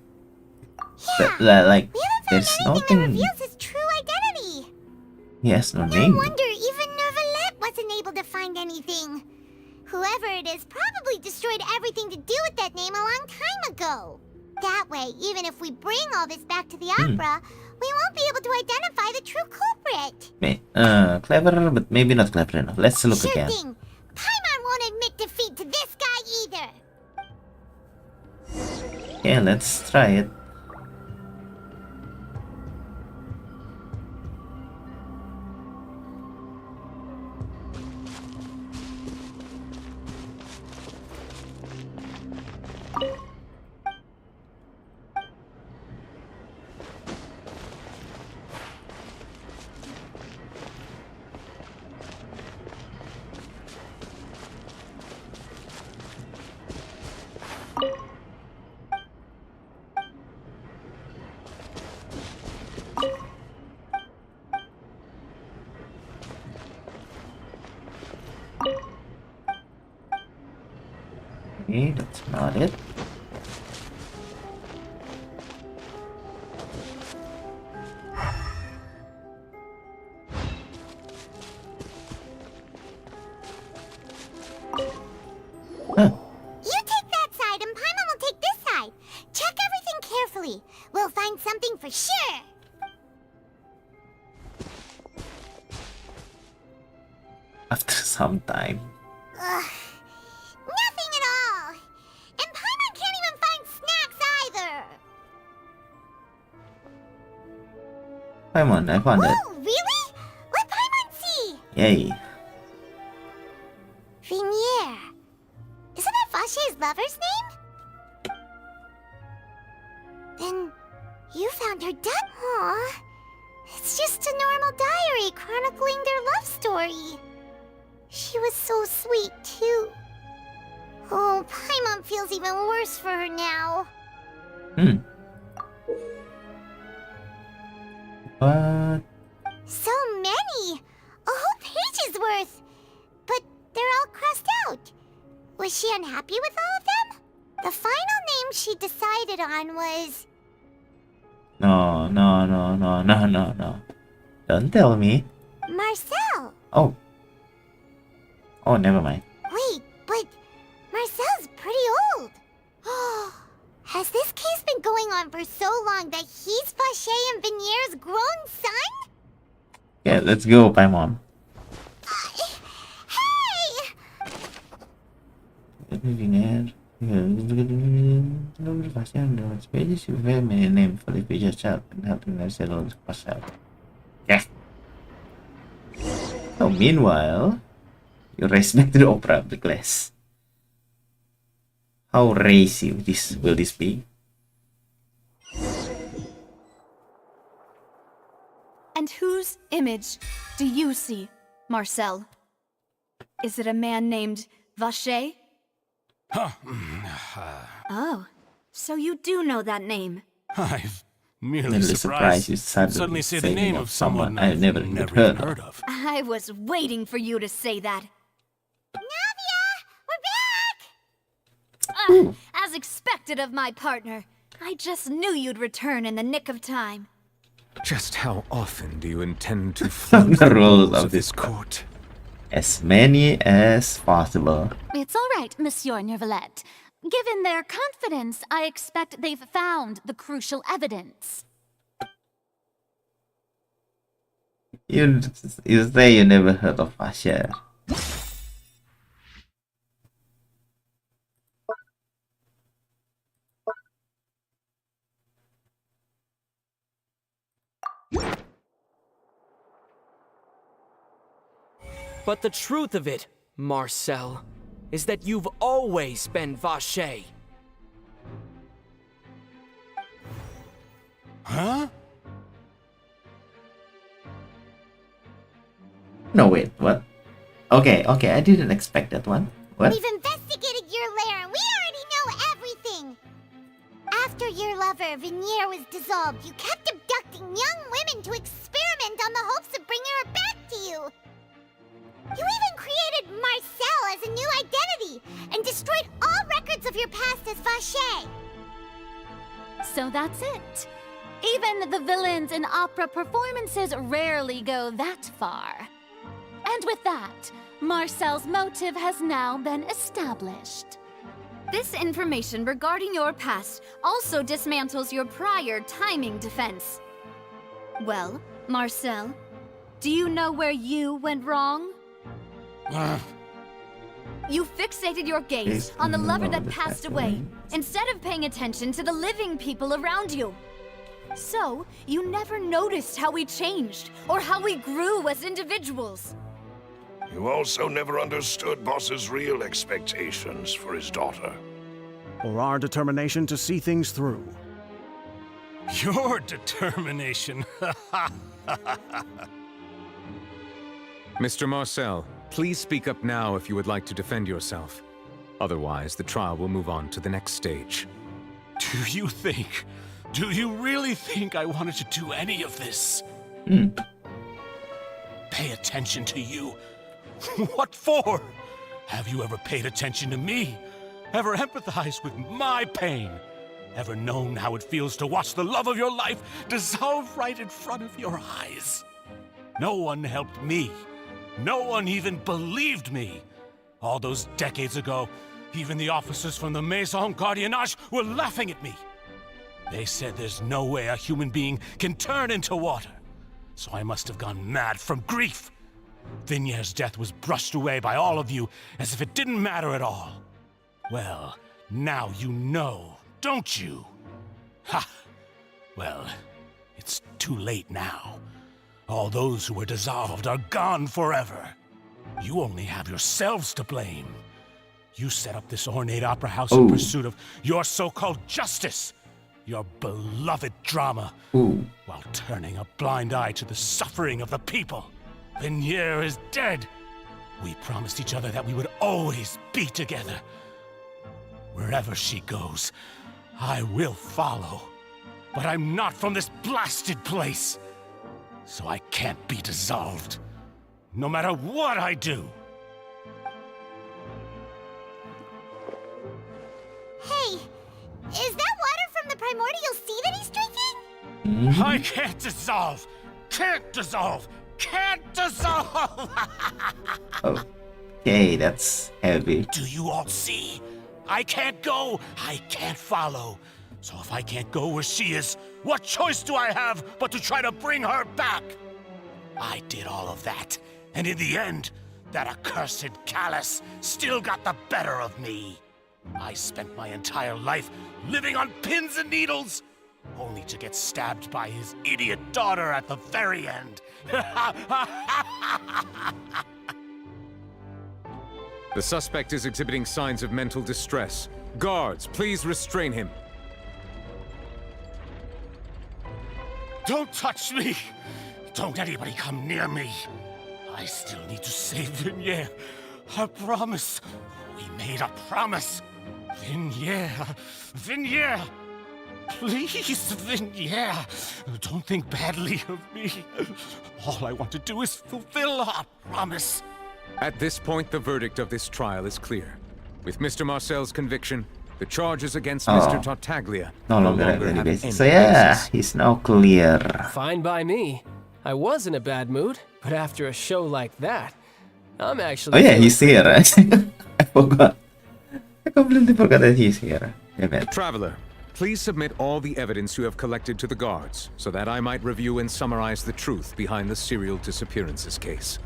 Yeah, like, we haven't there's found anything that nothing... reveals his true identity. He has no No name. wonder even Neuvillette wasn't able to find anything. Whoever it is probably destroyed everything to do with that name a long time ago. That way, even if we bring all this back to the opera, we won't be able to identify the true culprit. Clever, but maybe not clever enough. Let's look Sure again. thing. Paimon won't admit defeat to this guy either. Yeah, let's try it. Okay, that's not it. You take that side and Paimon will take this side. Check everything carefully. We'll find something for sure. After some time. Ugh. Nothing at all. And Paimon can't even find snacks either. Paimon, I found it. Oh, really? Let Paimon see. Yay. Vinier. Isn't that Vache's lover's name? Then you found her dead? Aw. It's just a normal diary chronicling their love story. She was so sweet, too. Oh, Paimon feels even worse for her now. What? So many! A whole page's worth! But they're all crossed out. Was she unhappy with all of them? The final name she decided on was... No. Don't tell me. Marcel! Oh. Oh, never mind. Wait, but Marcel's pretty old. Has this case been going on for so long that he's Vache and Vinier's grown son? Yeah, let's go, Paimon. Hey! Pages with very many names for the future child and helping them settle this pass out. Yeah. So meanwhile, you race back to the opera of the class. How racy will this be? And whose image do you see, Marcel? Is it a man named Vache? Oh, so you do know that name. I've merely Nearly surprised you suddenly say the name of someone I've never even heard of. I was waiting for you to say that. As expected of my partner. I just knew you'd return in the nick of time. Just how often do you intend to follow The the rules rules of of this court? As many as possible. It's all right, Monsieur Neuvillette. Given their confidence, I expect they've found the crucial evidence. You say you never heard of Asher. But the truth of it, Marcel, is that you've always been Vache. Huh? No, wait, what? Okay, I didn't expect that one. What? We've investigated your lair and we already know everything! After your lover, Vinier, was dissolved, you kept abducting young women to experiment on the hopes of bringing her back to you! You even created Marcel as a new identity and destroyed all records of your past as Vache! So that's it. Even the villains in opera performances rarely go that far. And with that, Marcel's motive has now been established. This information regarding your past also dismantles your prior timing defense. Well, Marcel, do you know where you went wrong? You fixated your gaze on the lover that passed away, instead of paying attention to the living people around you. So, you never noticed how we changed, or how we grew as individuals. You also never understood Boss's real expectations for his daughter. Or our determination to see things through. Your determination. Mr. Marcel, please speak up now if you would like to defend yourself. Otherwise, the trial will move on to the next stage. Do you really think I wanted to do any of this? Pay attention to you? What for? Have you ever paid attention to me? ever empathized with my pain, ever known how it feels to watch the love of your life dissolve right in front of your eyes. No one helped me. No one even believed me. All those decades ago, even the officers from the Maison Gardiennage were laughing at me. They said there's no way a human being can turn into water. So I must have gone mad from grief. Vignier's death was brushed away by all of you as if it didn't matter at all. Well, now you know, don't you? Ha! Well, it's too late now. All those who were dissolved are gone forever. You only have yourselves to blame. You set up this ornate opera house in pursuit of your so-called justice, your beloved drama, while turning a blind eye to the suffering of the people. Vignier is dead. We promised each other that we would always be together. Wherever she goes, I will follow. But I'm not from this blasted place, so I can't be dissolved, no matter what I do. Hey, is that water from the primordial sea that he's drinking? I can't dissolve! Can't dissolve! Can't dissolve! Okay, that's heavy. Do you all see? I can't go, I can't follow. So if I can't go where she is, what choice do I have but to try to bring her back? I did all of that, and in the end, that accursed Callus still got the better of me. I spent my entire life living on pins and needles, only to get stabbed by his idiot daughter at the very end. The suspect is exhibiting signs of mental distress. Guards, please restrain him. Don't touch me! Don't anybody come near me! I still need to save Vignier. I promise. We made a promise. Vignier. Vignier. Please, Vignier. Don't think badly of me. All I want to do is fulfill our promise. At this point, the verdict of this trial is clear. With Mr. Marcel's conviction, the charges against Mr. Tartaglia no longer have any basis. So yeah, he's now clear. Fine by me. I was in a bad mood, but after a show like that, I'm actually... Oh yeah, he's here. I forgot. I completely forgot that he's here. Damn it. Traveler, please submit all the evidence you have collected to the guards, so that I might review and summarize the truth behind the serial disappearances case.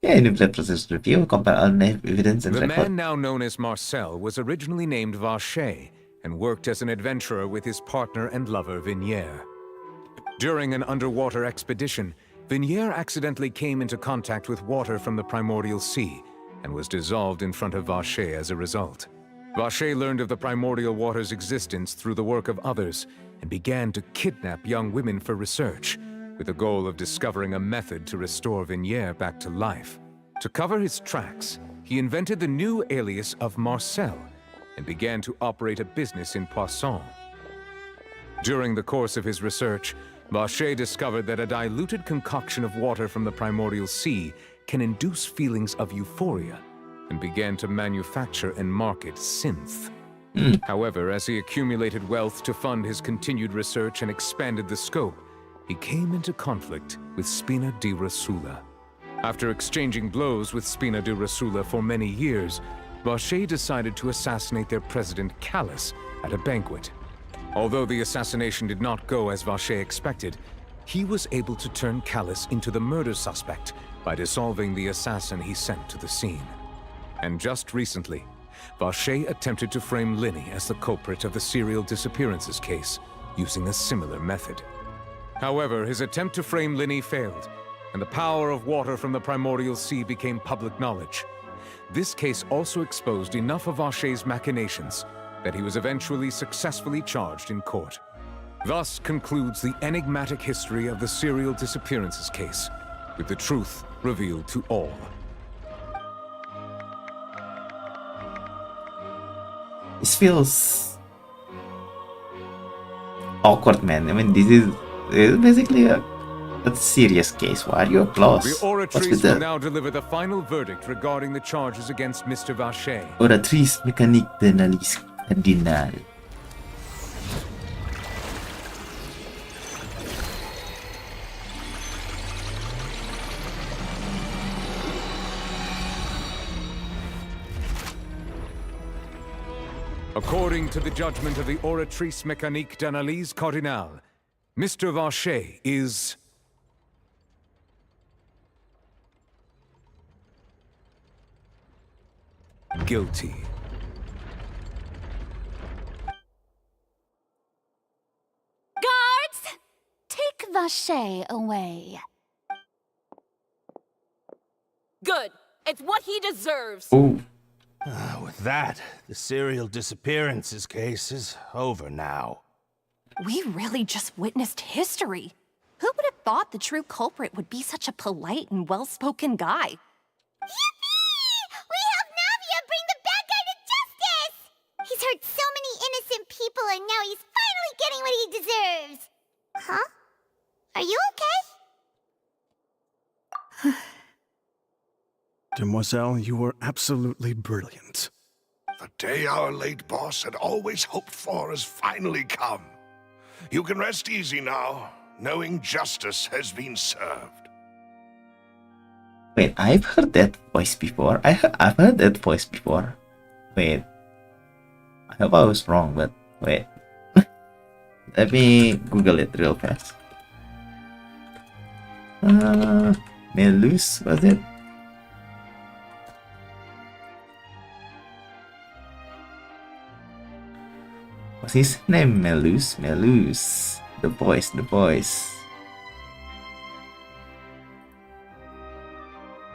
Yeah, in the process review, compare all evidence and the record. man now known as Marcel was originally named Vacher and worked as an adventurer with his partner and lover Vignier. During an underwater expedition, Vignier accidentally came into contact with water from the primordial sea and was dissolved in front of Vacher as a result. Vacher learned of the primordial water's existence through the work of others and began to kidnap young women for research, with the goal of discovering a method to restore Vignier back to life. To cover his tracks, he invented the new alias of Marcel and began to operate a business in Poisson. During the course of his research, Vacher discovered that a diluted concoction of water from the primordial sea can induce feelings of euphoria, and began to manufacture and market synth. However, as he accumulated wealth to fund his continued research and expanded the scope, he came into conflict with Spina di Rosula. After exchanging blows with Spina di Rosula for many years, Vacher decided to assassinate their president Callus at a banquet. Although the assassination did not go as Vacher expected, he was able to turn Callus into the murder suspect by dissolving the assassin he sent to the scene. And just recently, Vacher attempted to frame Lemme as the culprit of the serial disappearances case, using a similar method. However, his attempt to frame Lemme failed, and the power of water from the primordial sea became public knowledge. This case also exposed enough of Vacher's machinations that he was eventually successfully charged in court. Thus concludes the enigmatic history of the serial disappearances case, with the truth revealed to all. This feels awkward, man. I mean, this is basically a That's a serious case. Why are you The applause? What's with Oratrice will that? now deliver the final verdict regarding the charges against Mr. Vacher. Oratrice mécanique d'analyse cardinale. According to the judgment of the Oratrice Mécanique d'Analyse Cardinale, Mr. Vacher is guilty. Guards! Take Vacher away. Good. It's what he deserves. Oh. With that, the serial disappearances case is over now. We really just witnessed history. Who would have thought the true culprit would be such a polite and well-spoken guy? Yippee! We helped Navia bring the bad guy to justice! He's hurt so many innocent people and now he's finally getting what he deserves! Huh? Are you okay? Demoiselle, you were absolutely brilliant. The day our late boss had always hoped for has finally come. You can rest easy now, knowing justice has been served. Wait, I've heard that voice before. I've heard that voice before. Wait. I hope I was wrong, but wait. Let me Google it real fast. Melus, was it? What's his name? Melus? Melus. The voice, the voice.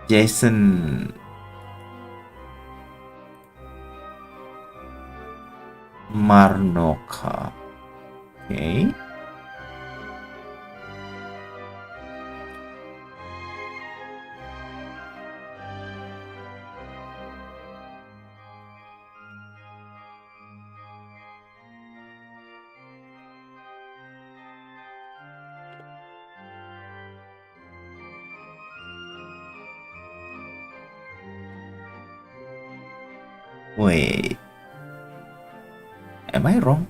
Jason Marnoka. Okay. Wait, am I wrong?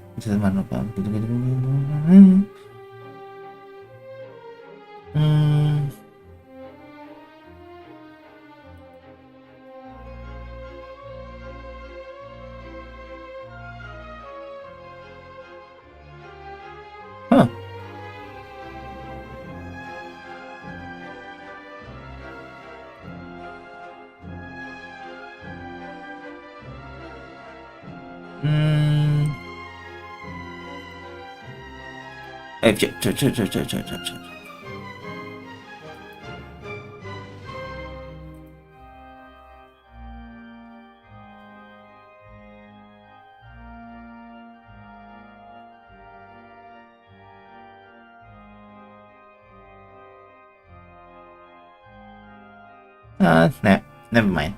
Huh. Nah, never mind.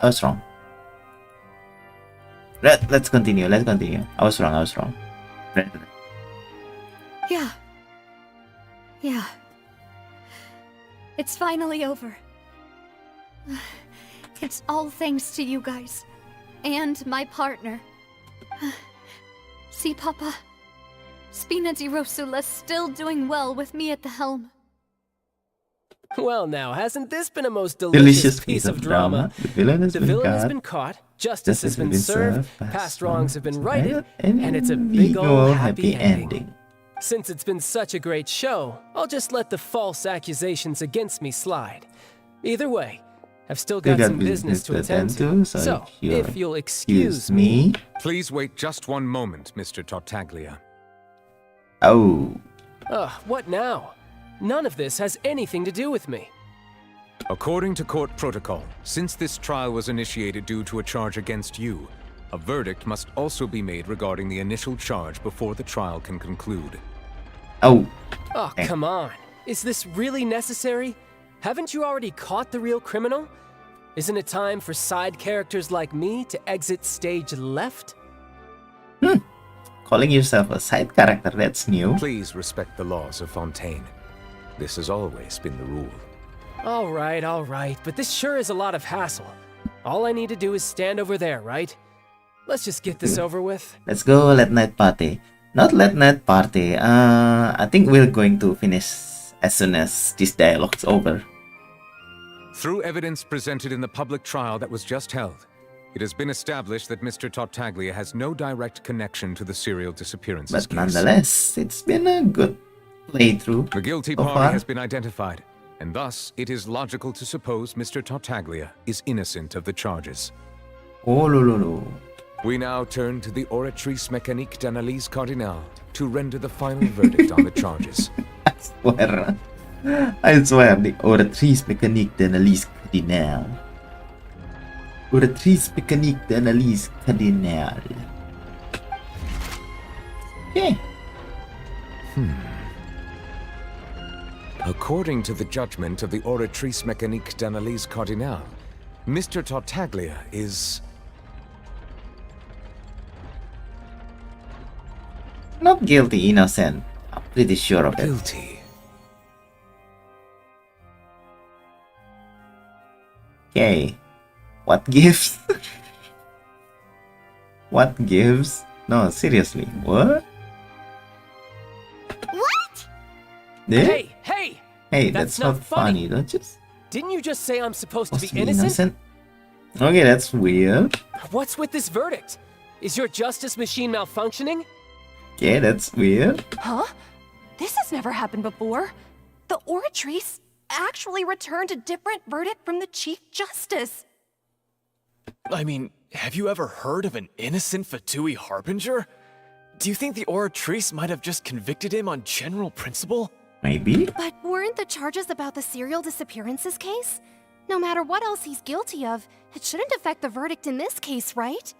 I was wrong. Let's continue. Let's continue. I was wrong. Yeah. It's finally over. It's all thanks to you guys. And my partner. See, Papa? Spina di Rosula's still doing well with me at the helm. Well now, hasn't this been a most delicious piece of drama? The villain has been caught, justice has been served, past wrongs have been righted, and it's a big ol' happy ending. Since it's been such a great show, I'll just let the false accusations against me slide. Either way, I've still got some business to attend to, so if you'll excuse me... Please wait just one moment, Mr. Tartaglia. Oh. What now? None of this has anything to do with me. According to court protocol, since this trial was initiated due to a charge against you, a verdict must also be made regarding the initial charge before the trial can conclude. Oh. Oh, come on. Is this really necessary? Haven't you already caught the real criminal? Isn't it time for side characters like me to exit stage left? Calling yourself a side character, that's new. Please respect the laws of Fontaine. This has always been the rule. All right, but this sure is a lot of hassle. All I need to do is stand over there, right? Let's just get this over with. Let's go late night party. Not late night party. I think we're going to finish as soon as this dialogue's over. Through evidence presented in the public trial that was just held, it has been established that Mr. Tartaglia has no direct connection to the serial disappearances But nonetheless, it's been a good playthrough. The guilty so party far. has been identified, and thus it is logical to suppose Mr. Tartaglia is innocent of the charges. Oh, lolo. We now turn to the Oratrice Mécanique d'Analyse Cardinale to render the final verdict on the charges. I swear, the Oratrice Mécanique d'Analyse Cardinale. Oratrice Mécanique d'Analyse Cardinale. Okay. According to the judgment of the Oratrice Mécanique d'Analyse Cardinale, Mr. Tartaglia is... Not guilty, innocent. I'm pretty sure of it. Guilty. Okay. What gives? What gives? No, seriously. What? What? Yeah? Hey! Hey, that's not funny, don't you? Didn't you just say I'm supposed to be Supposed to be innocent? Okay, that's weird. What's with this verdict? Is your justice machine malfunctioning? Okay, that's weird. Huh? This has never happened before. The Oratrice actually returned a different verdict from the Chief Justice. I mean, have you ever heard of an innocent Fatui Harbinger? Do you think the Oratrice might have just convicted him on general principle? Maybe? But weren't the charges about the serial disappearances case? No matter what else he's guilty of, it shouldn't affect the verdict in this case, right?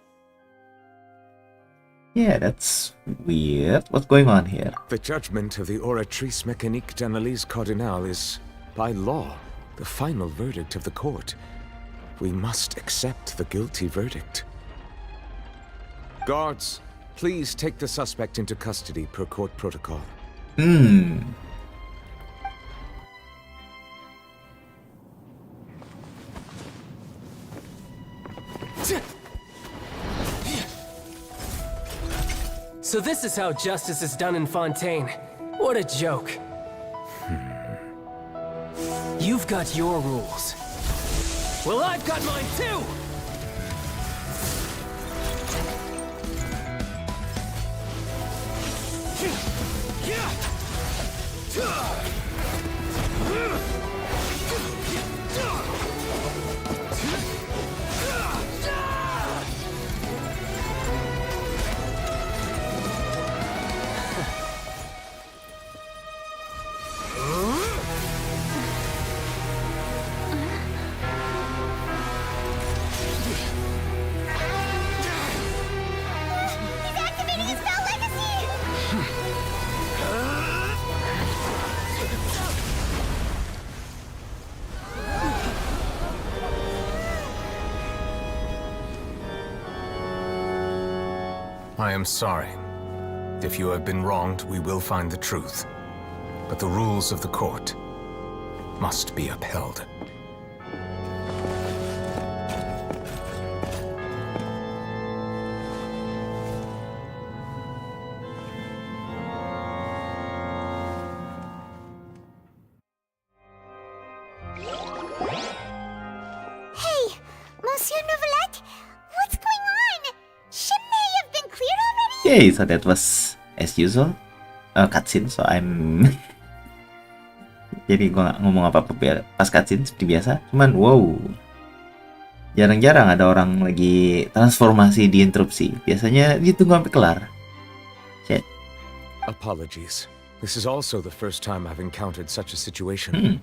Yeah, that's weird. What's going on here? The judgment of the Oratrice Mécanique d'Analyse Cardinale is, by law, the final verdict of the court. We must accept the guilty verdict. Guards, please take the suspect into custody per court protocol. So this is how justice is done in Fontaine. What a joke. You've got your rules. Well, I've got mine too! I am sorry. If you have been wronged, we will find the truth. But the rules of the court must be upheld. Hey, Monsieur Novelette, what's going on? Shouldn't they have been cleared already? Okay, so that was as usual cutscene. So I'm jadi gua nggak ngomong apa-apa pas cutscene seperti biasa. Cuman wow, jarang-jarang ada orang lagi transformasi diinterupsi. Biasanya ditunggu sampai kelar. Shit. Apologies. This is also the first time I've encountered such a situation.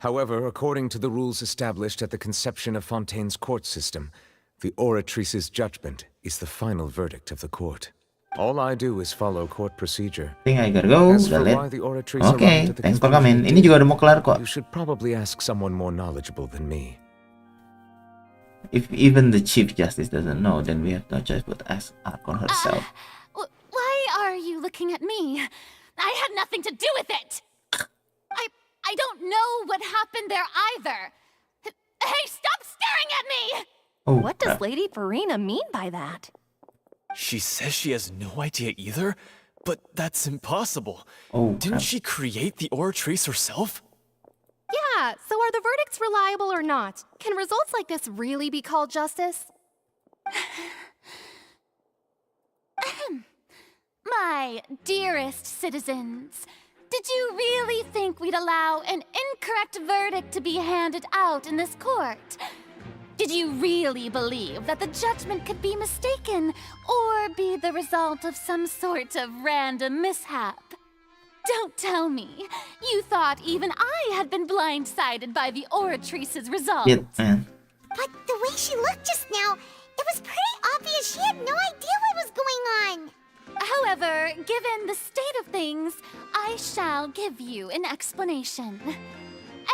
However, according to the rules established at the conception of Fontaine's court system, the Oratrice's judgment is the final verdict of the court. All I do is follow court procedure. I think I gotta go. As for Udah why the Oratrice Oke, arrived at the thanks for conclusion coming. Ini juga udah mau kelar kok. you should probably ask someone more knowledgeable than me. If even the Chief Justice doesn't know, then we have no choice but to ask Arkon herself. Why are you looking at me? I had nothing to do with it! I don't know what happened there either. Hey, stop staring at me! Oh, What does Lady Farina mean by that? She says she has no idea either, but that's impossible. Oh, Didn't she create the Oratrice herself? Yeah, so are the verdicts reliable or not? Can results like this really be called justice? My dearest citizens, did you really think we'd allow an incorrect verdict to be handed out in this court? Did you really believe that the judgment could be mistaken or be the result of some sort of random mishap? Don't tell me. You thought even I had been blindsided by the Oratrice's result. Shit, man. But the way she looked just now, it was pretty obvious she had no idea what was going on. However, given the state of things, I shall give you an explanation.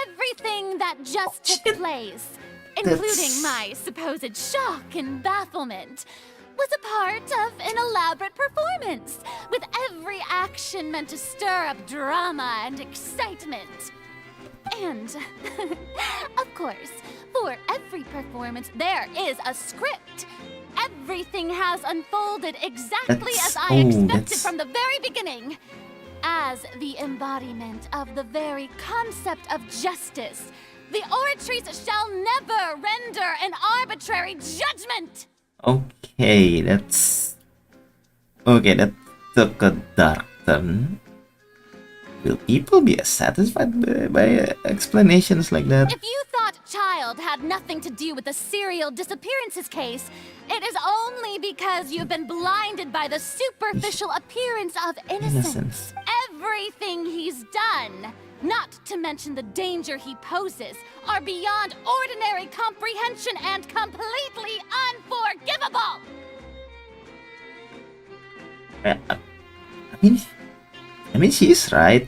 Everything that just took place, including my supposed shock and bafflement, was a part of an elaborate performance, with every action meant to stir up drama and excitement. And, of course, for every performance, there is a script. Everything has unfolded exactly as I expected from the very beginning. As the embodiment of the very concept of justice, the Oratrice shall never render an arbitrary judgment! Okay, that took a dark turn. Will people be satisfied by explanations like that? If you thought Child had nothing to do with the serial disappearances case, it is only because you've been blinded by the superficial appearance of innocence. Everything he's done, not to mention the danger he poses, are beyond ordinary comprehension and completely unforgivable! I mean, she's right.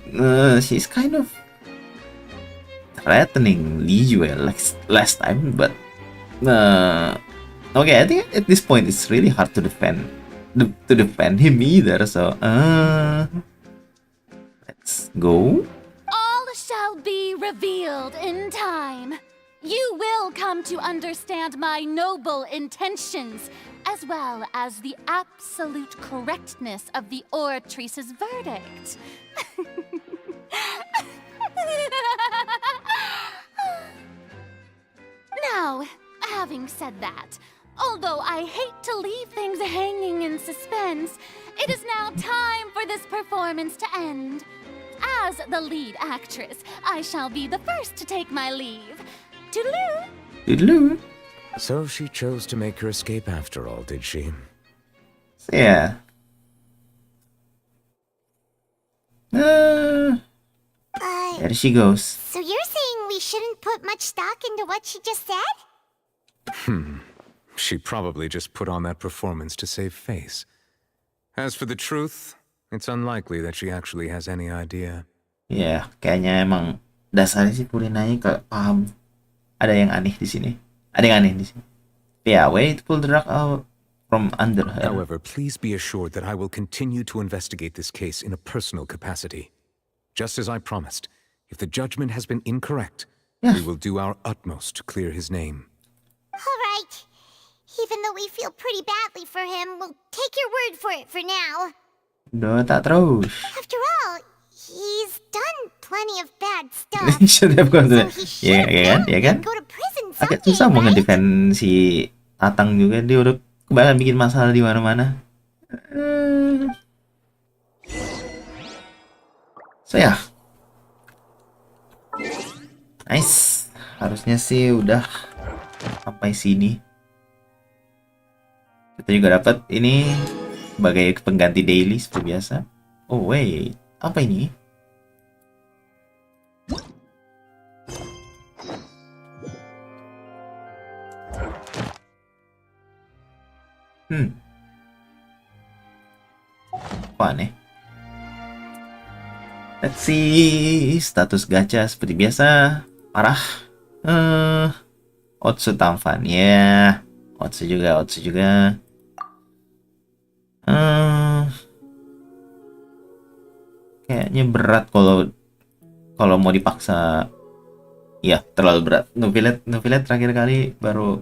She's kind of threatening Li Yue like last time, but okay, I think at this point it's really hard to defend him either. So let's go. All shall be revealed in time. You will come to understand my noble intentions, as well as the absolute correctness of the Oratrice's verdict. Now, having said that, although I hate to leave things hanging in suspense, it is now time for this performance to end. As the lead actress, I shall be the first to take my leave. Toodaloo! Toodaloo! So she chose to make her escape after all, did she? Yeah. There she goes. So you're saying we shouldn't put much stock into what she just said? She probably just put on that performance to save face. As for the truth, it's unlikely that she actually has any idea. Yeah, kayaknya emang dasarnya si Furinanya gak paham. Ada yang aneh di sini. Yeah, way to pull the rug out from under her. However, please be assured that I will continue to investigate this case in a personal capacity. Just as I promised, if the judgment has been incorrect, we will do our utmost to clear his name. All right. Even though we feel pretty badly for him, we'll take your word for it for now. Dota terus. After all, he's done plenty of bad stuff. Should have gone to ya kan? Go to prison Agak susah mau ngedefend si Tatang juga, dia udah kebanyakan bikin masalah di mana-mana. So ya. Nice. Harusnya sih udah sampai sini. Kita juga dapat ini sebagai pengganti daily seperti biasa. Oh wait, apa ini? Apa nih? Let's see. Status gacha seperti biasa. Parah. Otsu Tamfan. Ya. Otsu juga. Kayaknya berat kalau kalau mau dipaksa ya terlalu berat. Nuvilet terakhir kali baru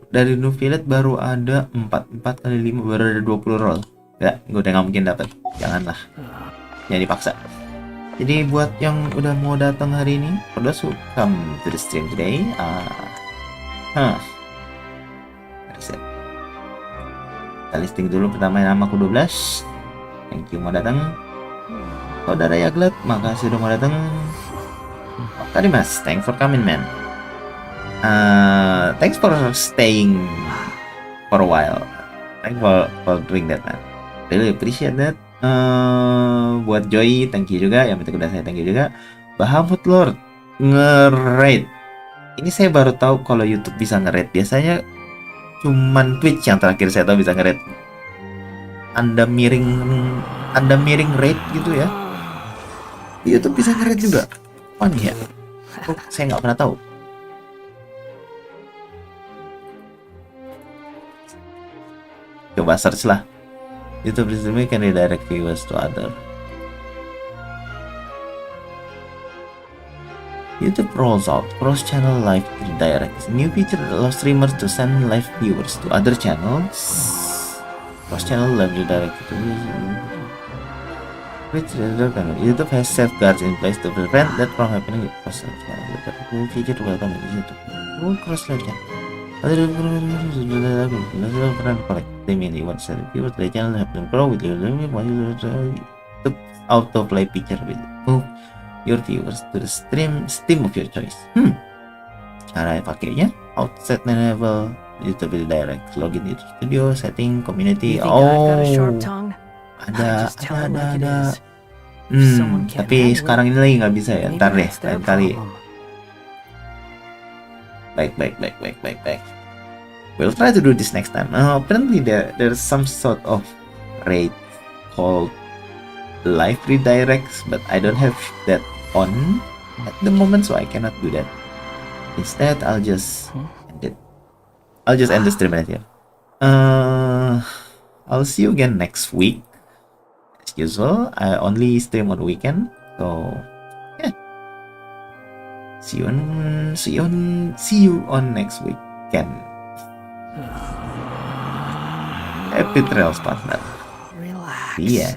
dari Nuvilet baru ada 4 kali 5 baru ada 20 roll. Ya, gue udah nggak mungkin dapat. Janganlah. Jangan dipaksa. Jadi buat yang udah mau datang hari ini, for those who come to the stream today, kita listing dulu. Pertama nama aku 12. Thank you mau datang. Saudara Yaglet, makasih udah mau datang. Tadi Mas, thanks for coming man. Thanks for staying for a while. Thanks for doing that man. Really appreciate that. Buat Joy, thank you juga. Yang penting udah saya thank you juga. Bahamut Lord nge-rate. Ini saya baru tahu kalau YouTube bisa nge-rate. Biasanya cuman Twitch yang terakhir saya tahu bisa nge-rate. Anda miring rate gitu ya. YouTube bisa nge-rate juga. Funny ya. Saya nggak pernah tahu. Coba search lah. YouTube streaming can redirect viewers to other. YouTube rolls out cross-channel live redirect. New feature that allows streamers to send live viewers to other channels. Cross-channel live redirect. YouTube has safeguards in place to prevent that from happening with cross-channel feature to welcome YouTube. Cross-channel. Other collect them in the viewers the channel have to grow with your autoplay feature will move your viewers to the stream of your choice. Cara pakainya outset enable YouTube direct, login YouTube studio, setting, community. Ada. Tapi sekarang ini lagi nggak bisa ya. Ntar deh, lain kali. Baik. We'll try to do this next time. Apparently there's some sort of rate called live redirects, but I don't have that on at the moment, so I cannot do that. Instead, I'll just end it. I'll just end the stream right here. I'll see you again next week. As usual, I only stream on weekend, so yeah. See you on next weekend. Happy trails, partner. Relax. Yeah.